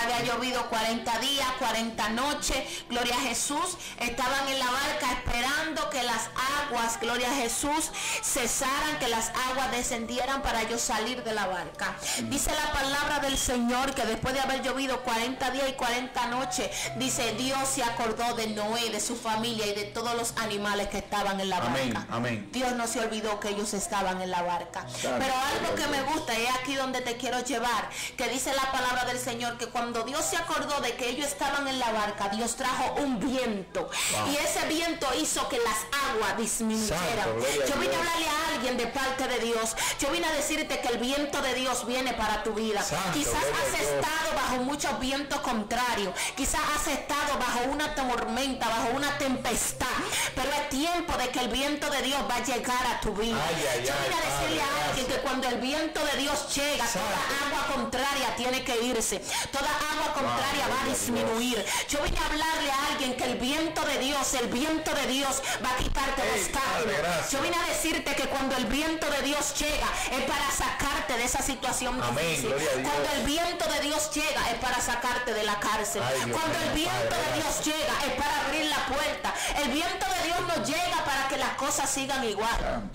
[SPEAKER 1] Había llovido 40 días, 40 noches. Gloria a Jesús. Estaban en la barca esperando que las aguas, gloria a Jesús, cesaran, que las aguas descendieran para ellos salir de la barca. Dice la palabra del Señor que después de haber llovido 40 días y 40 noches, dice, Dios se acordó de Noé, de su familia y de todos los animales que estaban en la barca.
[SPEAKER 2] Amén.
[SPEAKER 1] Dios no se olvidó que ellos estaban en la barca. Pero algo que me gusta, y es aquí donde te quiero llevar, que dice la palabra del Señor que cuando Dios se acordó de que ellos estaban en la barca, Dios trajo un viento. Y ese viento hizo que las aguas disminuyeran. Yo vine a hablarle a alguien de parte de Dios. Yo vine a decirte que el viento de Dios viene para tu vida. Quizás has estado bajo muchos vientos contrarios. Quizás has estado bajo una tormenta, bajo una tempestad. Pero es tiempo de que el viento de Dios va a llegar a tu vida. Yo vine a decirle a alguien que cuando el viento de Dios llega, toda agua contraria tiene que irse. Toda agua contraria va a disminuir. Yo vine a hablarle a alguien que el viento de Dios va a quitarte los cambios. Yo vine a decirte que cuando el viento de Dios llega es para sacarte de esa situación difícil. Cuando el viento de Dios llega es para sacarte de la cárcel. Cuando el viento de Dios llega es para abrir la puerta. El viento de Dios no llega para que las cosas sigan igual.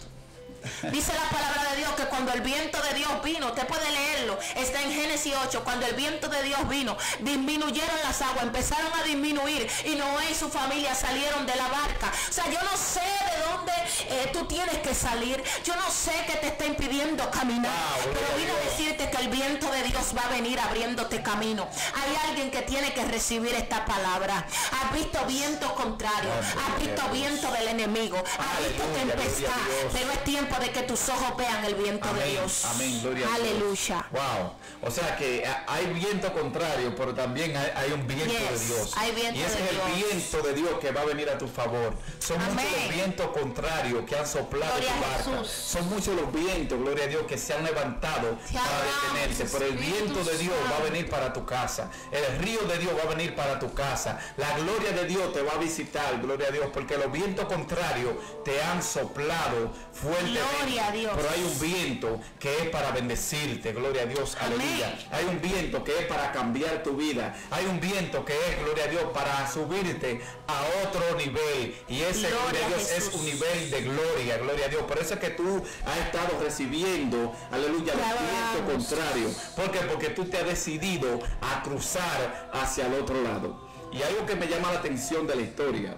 [SPEAKER 1] Dice la palabra de Dios que cuando el viento de Dios vino, usted puede leerlo, está en Génesis 8, cuando el viento de Dios vino, disminuyeron las aguas, empezaron a disminuir y Noé y su familia salieron de la barca. O sea, yo no sé de dónde tú tienes que salir, yo no sé qué te está impidiendo caminar, pero vine a decirte que el viento de Dios va a venir abriéndote camino. Hay alguien que tiene que recibir esta palabra. Has visto viento contrario, has visto viento del enemigo, has visto tempestad, pero es tiempo de que tus ojos vean el viento de Dios.
[SPEAKER 2] Amén, gloria a Dios.
[SPEAKER 1] Aleluya.
[SPEAKER 2] Wow. O sea que hay viento contrario, pero también hay un viento de Dios.
[SPEAKER 1] Hay viento
[SPEAKER 2] y ese
[SPEAKER 1] de
[SPEAKER 2] es
[SPEAKER 1] Dios.
[SPEAKER 2] El viento de Dios que va a venir a tu favor. Son muchos los vientos contrarios que han soplado tu barca. Son muchos los vientos, gloria a Dios, que se han levantado para detenerse. Pero el viento de Dios va a venir para tu casa. El río de Dios va a venir para tu casa. La gloria de Dios te va a visitar, gloria a Dios, porque los vientos contrarios te han soplado fuertemente.
[SPEAKER 1] Gloria a Dios.
[SPEAKER 2] Pero hay un viento que es para bendecirte, gloria a Dios, aleluya. Hay un viento que es para cambiar tu vida. Hay un viento que es, gloria a Dios, para subirte a otro nivel. Y ese, gloria a Dios, es un nivel de gloria, gloria a Dios. Por eso es que tú has estado recibiendo, aleluya, los vientos contrarios. ¿Por qué? Porque tú te has decidido a cruzar hacia el otro lado. Y algo que me llama la atención de la historia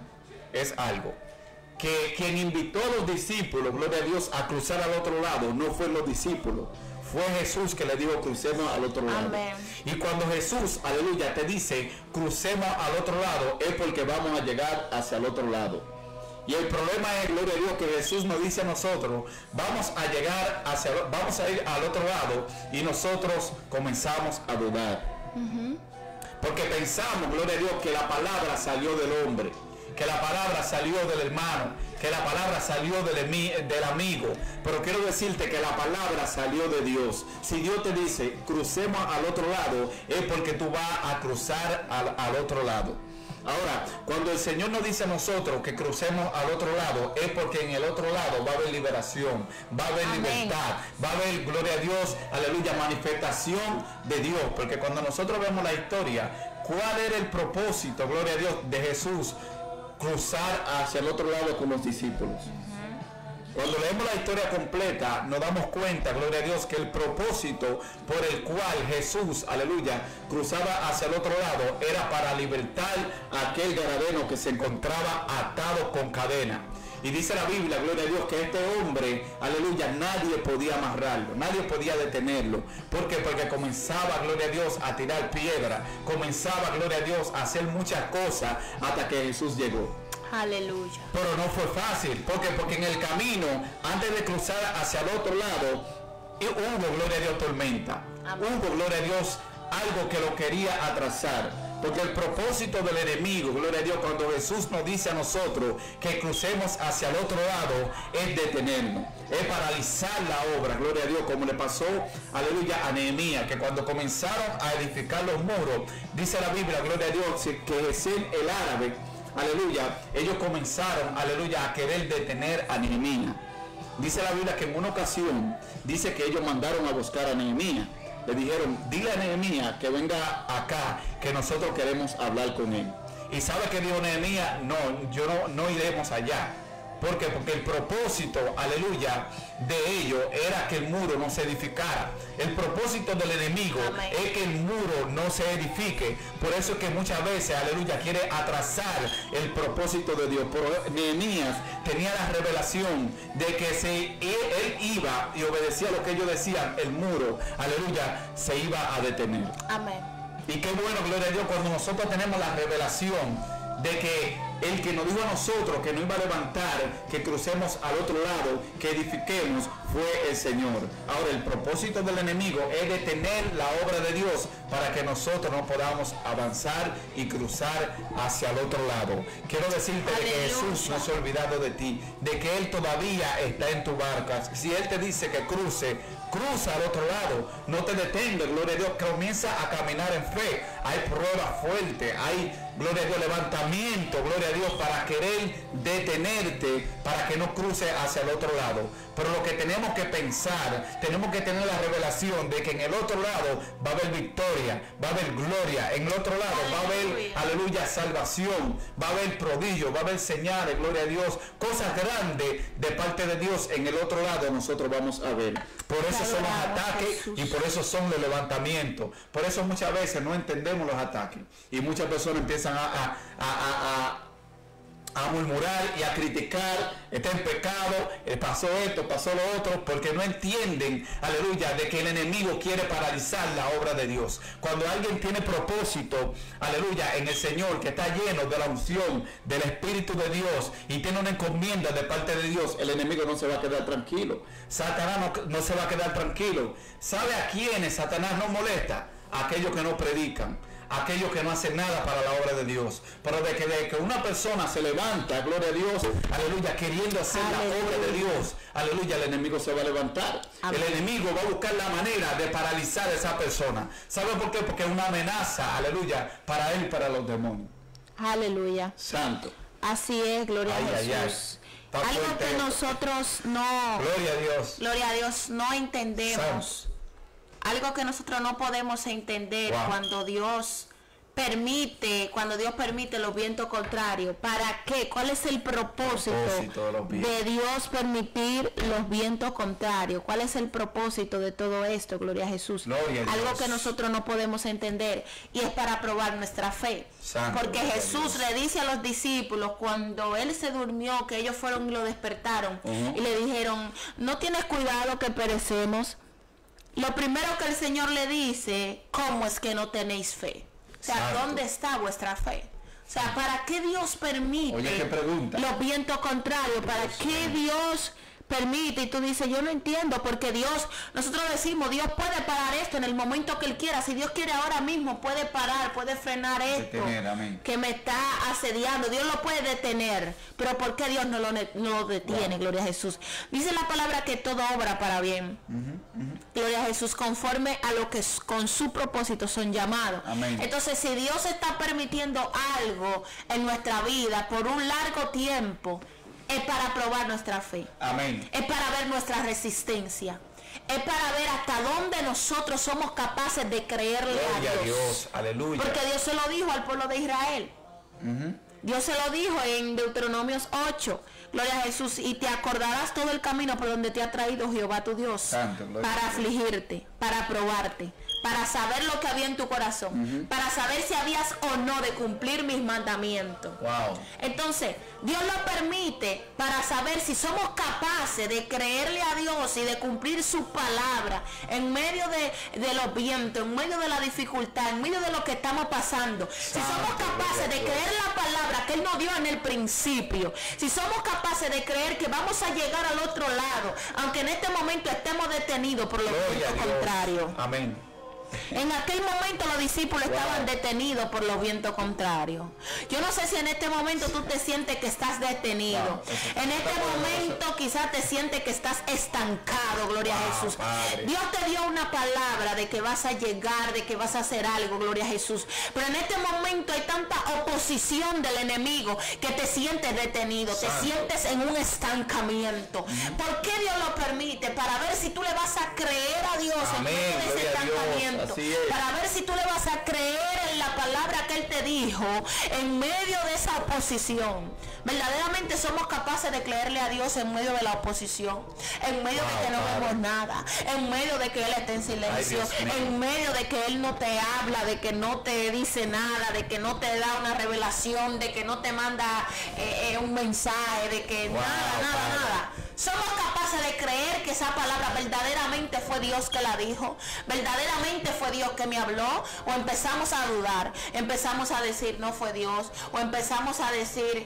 [SPEAKER 2] es algo. Que quien invitó a los discípulos, gloria a Dios, a cruzar al otro lado, no fue los discípulos, fue Jesús que le dijo crucemos al otro lado.
[SPEAKER 1] Amén.
[SPEAKER 2] Y cuando Jesús, aleluya, te dice crucemos al otro lado, es porque vamos a llegar hacia el otro lado. Y el problema es, gloria a Dios, que Jesús nos dice a nosotros, vamos a ir al otro lado, y nosotros comenzamos a dudar. Porque pensamos, gloria a Dios, que la palabra salió del hombre, que la palabra salió del hermano, que la palabra salió del amigo. Pero quiero decirte que la palabra salió de Dios. Si Dios te dice crucemos al otro lado, es porque tú vas a cruzar al otro lado. Ahora, cuando el Señor nos dice a nosotros que crucemos al otro lado, es porque en el otro lado va a haber liberación, va a haber libertad, va a haber, gloria a Dios, aleluya, manifestación de Dios. Porque cuando nosotros vemos la historia, ¿cuál era el propósito, gloria a Dios, de Jesús cruzar hacia el otro lado con los discípulos? Cuando leemos la historia completa, nos damos cuenta, gloria a Dios, que el propósito por el cual Jesús, aleluya, cruzaba hacia el otro lado era para libertar a aquel gadareno que se encontraba atado con cadena. Y dice la Biblia, gloria a Dios, que este hombre, aleluya, nadie podía amarrarlo, nadie podía detenerlo. ¿Por qué? Porque comenzaba, gloria a Dios, a tirar piedra, comenzaba, gloria a Dios, a hacer muchas cosas hasta que Jesús llegó.
[SPEAKER 1] Aleluya.
[SPEAKER 2] Pero no fue fácil. ¿Por qué? Porque en el camino, antes de cruzar hacia el otro lado, hubo, gloria a Dios, tormenta.
[SPEAKER 1] Amén.
[SPEAKER 2] Hubo, gloria a Dios, algo que lo quería atrasar. Porque el propósito del enemigo, gloria a Dios, cuando Jesús nos dice a nosotros que crucemos hacia el otro lado, es detenernos, es paralizar la obra, gloria a Dios, como le pasó, aleluya, a Nehemías, que cuando comenzaron a edificar los muros, dice la Biblia, gloria a Dios, que Gesén el árabe, aleluya, ellos comenzaron, aleluya, a querer detener a Nehemías. Dice la Biblia que en una ocasión, dice que ellos mandaron a buscar a Nehemías. Le dijeron, dile a Nehemías que venga acá, que nosotros queremos hablar con él. ¿Y sabe qué dijo Nehemías? No, yo no iremos allá, ¿Por qué? Porque el propósito, aleluya, de ellos era que el muro no se edificara. El propósito del enemigo es que el muro no se edifique. Por eso es que muchas veces, aleluya, quiere atrasar el propósito de Dios. Pero Nehemías tenía la revelación de que si él iba y obedecía lo que ellos decían, el muro, aleluya, se iba a detener.
[SPEAKER 1] Amén.
[SPEAKER 2] Y qué bueno, gloria a Dios, cuando nosotros tenemos la revelación de que el que nos dijo a nosotros que nos iba a levantar, que crucemos al otro lado, que edifiquemos, fue el Señor. Ahora, el propósito del enemigo es detener la obra de Dios para que nosotros no podamos avanzar y cruzar hacia el otro lado. Quiero decirte de que Jesús no se ha olvidado de ti, de que Él todavía está en tu barca. Si Él te dice que cruce, cruza al otro lado, no te detengas, gloria a Dios, comienza a caminar en fe. Hay pruebas fuertes, hay, gloria a Dios, levantamiento, gloria a Dios, para querer detenerte, para que no cruce hacia el otro lado. Pero lo que tenemos que pensar, tenemos que tener la revelación de que en el otro lado va a haber victoria, va a haber gloria, en el otro lado va a haber, aleluya, salvación, va a haber prodigio, va a haber señales, gloria a Dios, cosas grandes de parte de Dios. En el otro lado nosotros vamos a ver. Por eso son los ataques y por eso son los levantamientos. Por eso muchas veces no entendemos los ataques y muchas personas empiezan a murmurar y a criticar, está en pecado, pasó esto, pasó lo otro, porque no entienden, aleluya, de que el enemigo quiere paralizar la obra de Dios. Cuando alguien tiene propósito, aleluya, en el Señor, que está lleno de la unción del Espíritu de Dios y tiene una encomienda de parte de Dios, el enemigo no se va a quedar tranquilo. Satanás no se va a quedar tranquilo. ¿Sabe a quiénes Satanás no molesta? A aquellos que no predican, aquellos que no hacen nada para la obra de Dios. Pero de que una persona se levanta, gloria a Dios, aleluya, queriendo hacer la obra de Dios, aleluya, el enemigo se va a levantar. Amén. El enemigo va a buscar la manera de paralizar a esa persona. ¿Sabe por qué? Porque es una amenaza, aleluya, para él y para los demonios.
[SPEAKER 1] Aleluya.
[SPEAKER 2] Santo.
[SPEAKER 1] Así es, gloria a Jesús. Algo que nosotros no, gloria a Dios, no entendemos. Santo. Algo que nosotros no podemos entender cuando Dios permite los vientos contrarios. ¿Para qué? ¿Cuál es el propósito de Dios permitir los vientos contrarios? ¿Cuál es el propósito de todo esto? Gloria a Jesús. Algo que nosotros no podemos entender y es para probar nuestra fe. Santo, porque Jesús le dice a los discípulos cuando él se durmió, que ellos fueron y lo despertaron y le dijeron, ¿no tienes cuidado que perecemos? Lo primero que el Señor le dice, ¿cómo es que no tenéis fe? O sea, Santo. ¿Dónde está vuestra fe? O sea, ¿para qué Dios permite los vientos contrarios? ¿Para qué Dios permite? Y tú dices, yo no entiendo, porque Dios, nosotros decimos, Dios puede parar esto en el momento que Él quiera. Si Dios quiere ahora mismo, puede parar, puede frenar esto que me está asediando. Dios lo puede detener, pero ¿por qué Dios no lo detiene? Gloria a Jesús. Dice la palabra que todo obra para bien. Gloria a Jesús, conforme a lo que con su propósito son llamados. Amén. Entonces, si Dios está permitiendo algo en nuestra vida por un largo tiempo, es para probar nuestra fe. Amén. Es para ver nuestra resistencia. Es para ver hasta dónde nosotros somos capaces de creerle a Dios. Aleluya. Porque Dios se lo dijo al pueblo de Israel. Dios se lo dijo en Deuteronomios 8. Gloria a Jesús. Y te acordarás todo el camino por donde te ha traído Jehová tu Dios. Santo, para afligirte, para probarte, para saber lo que había en tu corazón, para saber si habías o no de cumplir mis mandamientos. Entonces, Dios lo permite para saber si somos capaces de creerle a Dios y de cumplir su palabra en medio de los vientos, en medio de la dificultad, en medio de lo que estamos pasando. Si somos capaces de creer la palabra que Él nos dio en el principio, si somos capaces de creer que vamos a llegar al otro lado, aunque en este momento estemos detenidos por los vientos contrarios. Amén. En aquel momento los discípulos estaban detenidos por los vientos contrarios. Yo no sé si en este momento tú te sientes que estás detenido. En este momento quizás te sientes que estás estancado, gloria a Jesús. Padre. Dios te dio una palabra de que vas a llegar, de que vas a hacer algo, gloria a Jesús. Pero en este momento hay tanta oposición del enemigo que te sientes detenido, Santo. Te sientes en un estancamiento. ¿Por qué Dios lo permite? Para ver si tú le vas a creer a Dios. Amén. En medio de ese estancamiento. Para ver si tú le vas a creer en la palabra que Él te dijo en medio de esa oposición. Verdaderamente somos capaces de creerle a Dios en medio de la oposición, en medio de que no vemos nada, en medio de que Él está en silencio, en medio de que Él no te habla, de que no te dice nada, de que no te da una revelación, de que no te manda un mensaje, de que nada. Somos capaces de creer que esa palabra verdaderamente fue Dios que la dijo, verdaderamente fue Dios que me habló, o empezamos a dudar, empezamos a decir no fue Dios, o empezamos a decir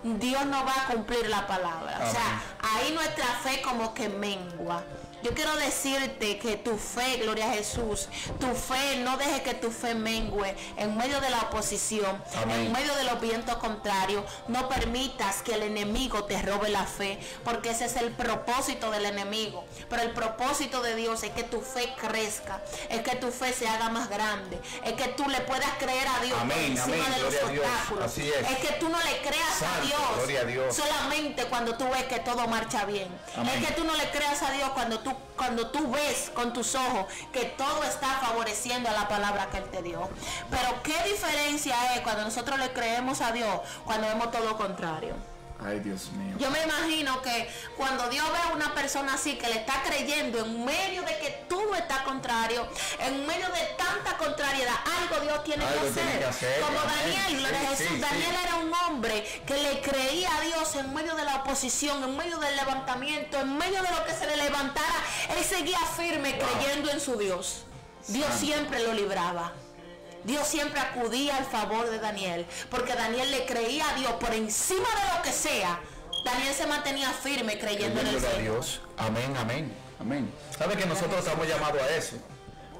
[SPEAKER 1] Dios no va a cumplir la palabra. Amén. O sea, ahí nuestra fe como que mengua. Yo quiero decirte que tu fe, gloria a Jesús, tu fe, no deje que tu fe mengue en medio de la oposición, amén, en medio de los vientos contrarios. No permitas que el enemigo te robe la fe, porque ese es el propósito del enemigo. Pero el propósito de Dios es que tu fe crezca, es que tu fe se haga más grande, es que tú le puedas creer a Dios, amén, por encima de los obstáculos. Así es que tú no le creas a Dios solamente cuando tú ves que todo marcha bien. Amén. Es que tú no le creas a Dios cuando tú ves con tus ojos que todo está favoreciendo a la palabra que Él te dio. Pero qué diferencia es cuando nosotros le creemos a Dios, cuando vemos todo lo contrario.
[SPEAKER 2] Ay, Dios mío.
[SPEAKER 1] Yo me imagino que cuando Dios ve a una persona así que le está creyendo en medio de que todo está contrario, en medio de tanta contrariedad, algo Dios tiene que hacer. Como Daniel, Jesús, Daniel era un hombre que le creía a Dios en medio de la oposición, en medio del levantamiento, en medio de lo que se le levantara, él seguía firme creyendo en su Dios. Dios siempre lo libraba. Dios siempre acudía al favor de Daniel, porque Daniel le creía a Dios por encima de lo que sea. Daniel se mantenía firme creyendo en el Señor.
[SPEAKER 2] Dios. Amén, amén, amén. ¿Sabe que nosotros estamos llamados a eso?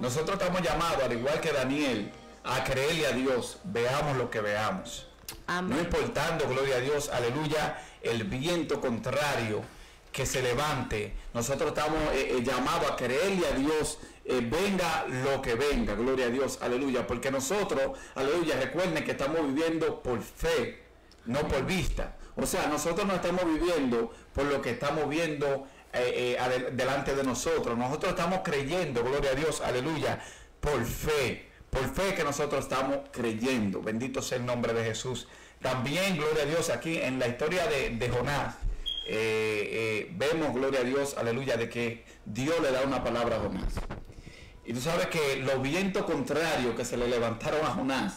[SPEAKER 2] Nosotros estamos llamados, al igual que Daniel, a creerle a Dios, veamos lo que veamos. Amén. No importando, gloria a Dios, aleluya, el viento contrario que se levante. Nosotros estamos llamados a creerle a Dios, venga lo que venga, gloria a Dios, aleluya, porque nosotros, aleluya, recuerden que estamos viviendo por fe, no por vista. O sea, nosotros no estamos viviendo por lo que estamos viendo delante de nosotros. Nosotros estamos creyendo, gloria a Dios, aleluya, por fe que nosotros estamos creyendo. Bendito sea el nombre de Jesús. También, gloria a Dios, aquí en la historia de Jonás, vemos, gloria a Dios, aleluya, de que Dios le da una palabra a Jonás. Y tú sabes que los vientos contrarios que se le levantaron a Jonás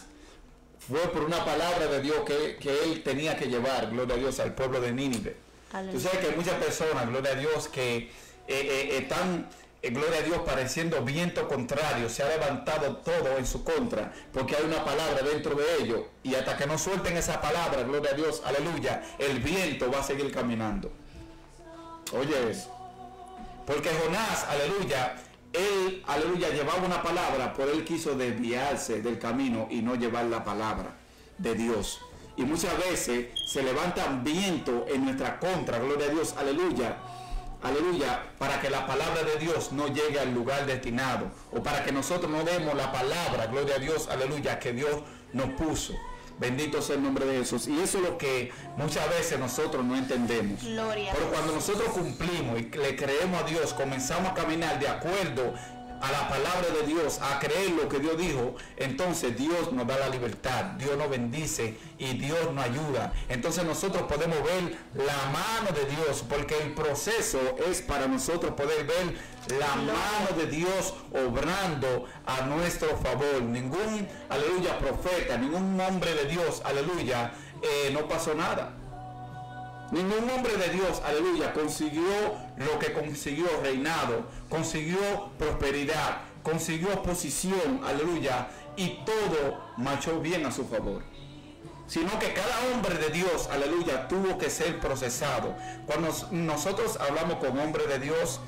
[SPEAKER 2] fue por una palabra de Dios que él tenía que llevar, gloria a Dios, al pueblo de Nínive. Aleluya. Tú sabes que hay muchas personas, gloria a Dios, que están, gloria a Dios, pareciendo viento contrario. Se ha levantado todo en su contra, porque hay una palabra dentro de ellos. Y hasta que no suelten esa palabra, gloria a Dios, aleluya, el viento va a seguir caminando. Oye eso. Porque Jonás, aleluya, él, aleluya, llevaba una palabra, pero él quiso desviarse del camino y no llevar la palabra de Dios. Y muchas veces se levantan vientos en nuestra contra, gloria a Dios, aleluya, aleluya, para que la palabra de Dios no llegue al lugar destinado, o para que nosotros no demos la palabra, gloria a Dios, aleluya, que Dios nos puso. Bendito sea el nombre de Jesús. Y eso es lo que muchas veces nosotros no entendemos. Gloria. Pero cuando nosotros cumplimos y le creemos a Dios, comenzamos a caminar de acuerdo a la palabra de Dios, a creer lo que Dios dijo, entonces Dios nos da la libertad, Dios nos bendice y Dios nos ayuda. Entonces nosotros podemos ver la mano de Dios, porque el proceso es para nosotros poder ver la mano de Dios obrando a nuestro favor. Ningún, aleluya, profeta, ningún hombre de Dios, aleluya, no pasó nada. Ningún hombre de Dios, aleluya, consiguió lo que consiguió: reinado, consiguió prosperidad, consiguió posición, aleluya, y todo marchó bien a su favor. Sino que cada hombre de Dios, aleluya, tuvo que ser procesado. Cuando nosotros hablamos con hombres de Dios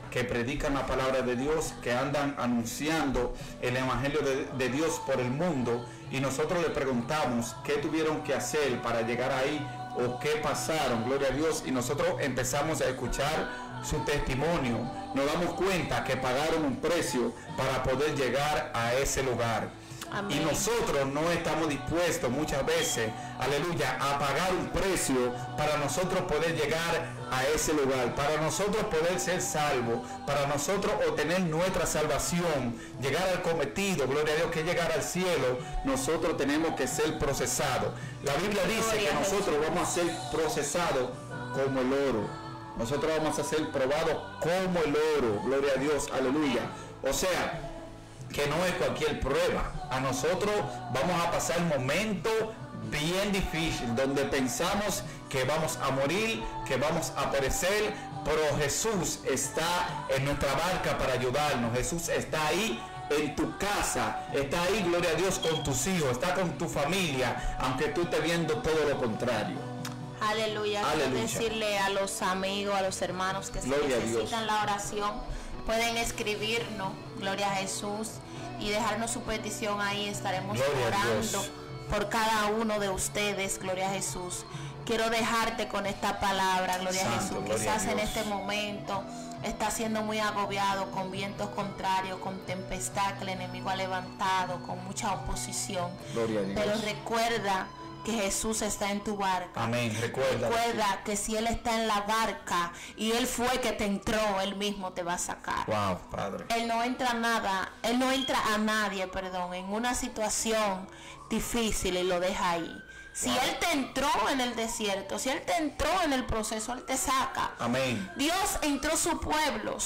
[SPEAKER 2] que predican la palabra de Dios, que andan anunciando el evangelio de Dios por el mundo, y nosotros le preguntamos qué tuvieron que hacer para llegar ahí, o qué pasaron, gloria a Dios, y nosotros empezamos a escuchar su testimonio, nos damos cuenta que pagaron un precio para poder llegar a ese lugar. Amén. Y nosotros no estamos dispuestos muchas veces, aleluya, a pagar un precio para nosotros poder llegar a ese lugar. Para nosotros poder ser salvos, para nosotros obtener nuestra salvación, llegar al cometido, gloria a Dios, que llegar al cielo, nosotros tenemos que ser procesados. La Biblia dice que nosotros vamos a ser procesados como el oro. Nosotros vamos a ser probados como el oro, gloria a Dios, aleluya. O sea, que no es cualquier prueba. A nosotros vamos a pasar momentos bien difíciles, donde pensamos que vamos a morir, que vamos a perecer, pero Jesús está en nuestra barca para ayudarnos. Jesús está ahí en tu casa, está ahí, gloria a Dios, con tus hijos, está con tu familia, aunque tú estés viendo todo lo contrario.
[SPEAKER 1] Aleluya. Quiero decirle a los amigos, a los hermanos que si necesitan la oración, pueden escribirnos, gloria a Jesús, y dejarnos su petición ahí. Estaremos orando por cada uno de ustedes, gloria a Jesús. Quiero dejarte con esta palabra, gloria a Jesús. Quizás en este momento está siendo muy agobiado con vientos contrarios, con tempestad que el enemigo ha levantado, con mucha oposición.
[SPEAKER 2] Gloria a Dios.
[SPEAKER 1] Pero recuerda que Jesús está en tu barca.
[SPEAKER 2] Amén. Recuerda
[SPEAKER 1] que si Él está en la barca y Él fue que te entró, Él mismo te va a sacar.
[SPEAKER 2] Wow, Padre.
[SPEAKER 1] Él no entra a nadie, en una situación difícil y lo deja ahí. Si Él te entró en el desierto, si Él te entró en el proceso, Él te saca.
[SPEAKER 2] Amén.
[SPEAKER 1] Dios entró su pueblo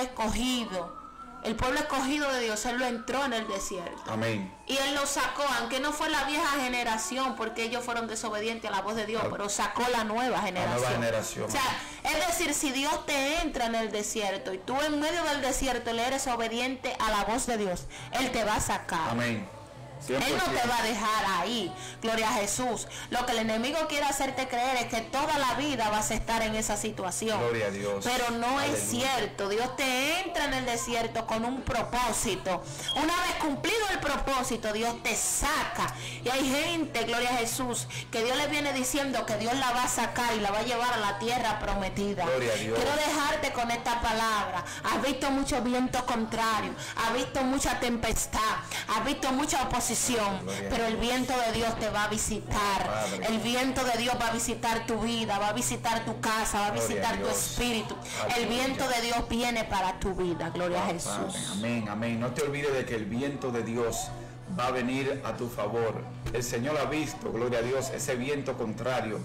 [SPEAKER 1] escogido. El pueblo escogido de Dios, Él lo entró en el desierto.
[SPEAKER 2] Amén.
[SPEAKER 1] Y Él lo sacó, aunque no fue la vieja generación, porque ellos fueron desobedientes a la voz de Dios, pero sacó la nueva generación. O sea, es decir, si Dios te entra en el desierto y tú en medio del desierto le eres obediente a la voz de Dios, Él te va a sacar.
[SPEAKER 2] Amén. 100%.
[SPEAKER 1] Él no te va a dejar ahí, gloria a Jesús. Lo que el enemigo quiere hacerte creer es que toda la vida vas a estar en esa situación.
[SPEAKER 2] Gloria a Dios.
[SPEAKER 1] Pero no es cierto. Dios te entra en el desierto con un propósito. Una vez cumplido el propósito, Dios te saca. Y hay gente, gloria a Jesús, que Dios le viene diciendo que Dios la va a sacar y la va a llevar a la tierra prometida.
[SPEAKER 2] Gloria a Dios.
[SPEAKER 1] Quiero dejarte con esta palabra. Has visto muchos vientos contrarios, has visto mucha tempestad, has visto mucha oposición. Pero el viento de Dios te va a visitar.
[SPEAKER 2] Padre.
[SPEAKER 1] El viento de Dios va a visitar tu vida, va a visitar tu casa, va a visitar tu espíritu. El viento de Dios viene para tu vida. Gloria a Jesús.
[SPEAKER 2] Padre. Amén, amén. No te olvides de que el viento de Dios va a venir a tu favor. El Señor ha visto, gloria a Dios, ese viento contrario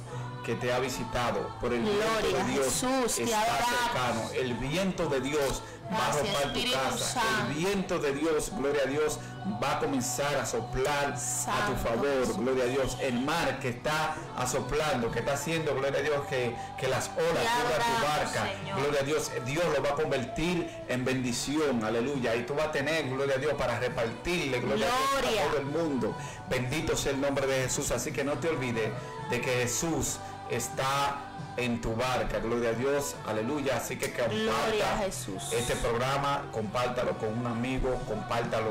[SPEAKER 2] que te ha visitado. Por el viento de Dios
[SPEAKER 1] Jesús,
[SPEAKER 2] está cercano. El viento de Dios va a romper tu casa. El viento de Dios, gloria a Dios, va a comenzar a soplar a tu favor, gloria a Dios. El mar que está soplando, que está haciendo, gloria a Dios, que las olas cubran tu barca, gloria a Dios, Dios lo va a convertir en bendición, aleluya. Y tú vas a tener, gloria a Dios, para repartirle, gloria a Dios, a todo el mundo. Bendito sea el nombre de Jesús. Así que no te olvides de que Jesús está en tu barca, gloria a Dios, aleluya. Así que comparta este programa, compártalo con un amigo, compártalo,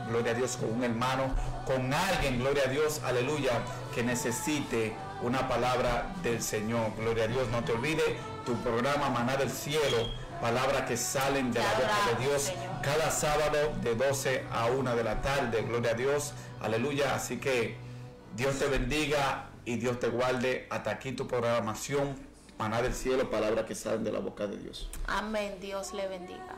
[SPEAKER 2] gloria a Dios, con un hermano, con alguien, gloria a Dios, aleluya, que necesite una palabra del Señor, gloria a Dios. No te olvides tu programa Maná del Cielo, palabras que salen de la boca de Dios, cada sábado de 12 a 1 de la tarde, gloria a Dios, aleluya. Así que Dios te bendiga y Dios te guarde. Hasta aquí tu programación Maná del Cielo, palabras que salen de la boca de Dios.
[SPEAKER 1] Amén. Dios le bendiga.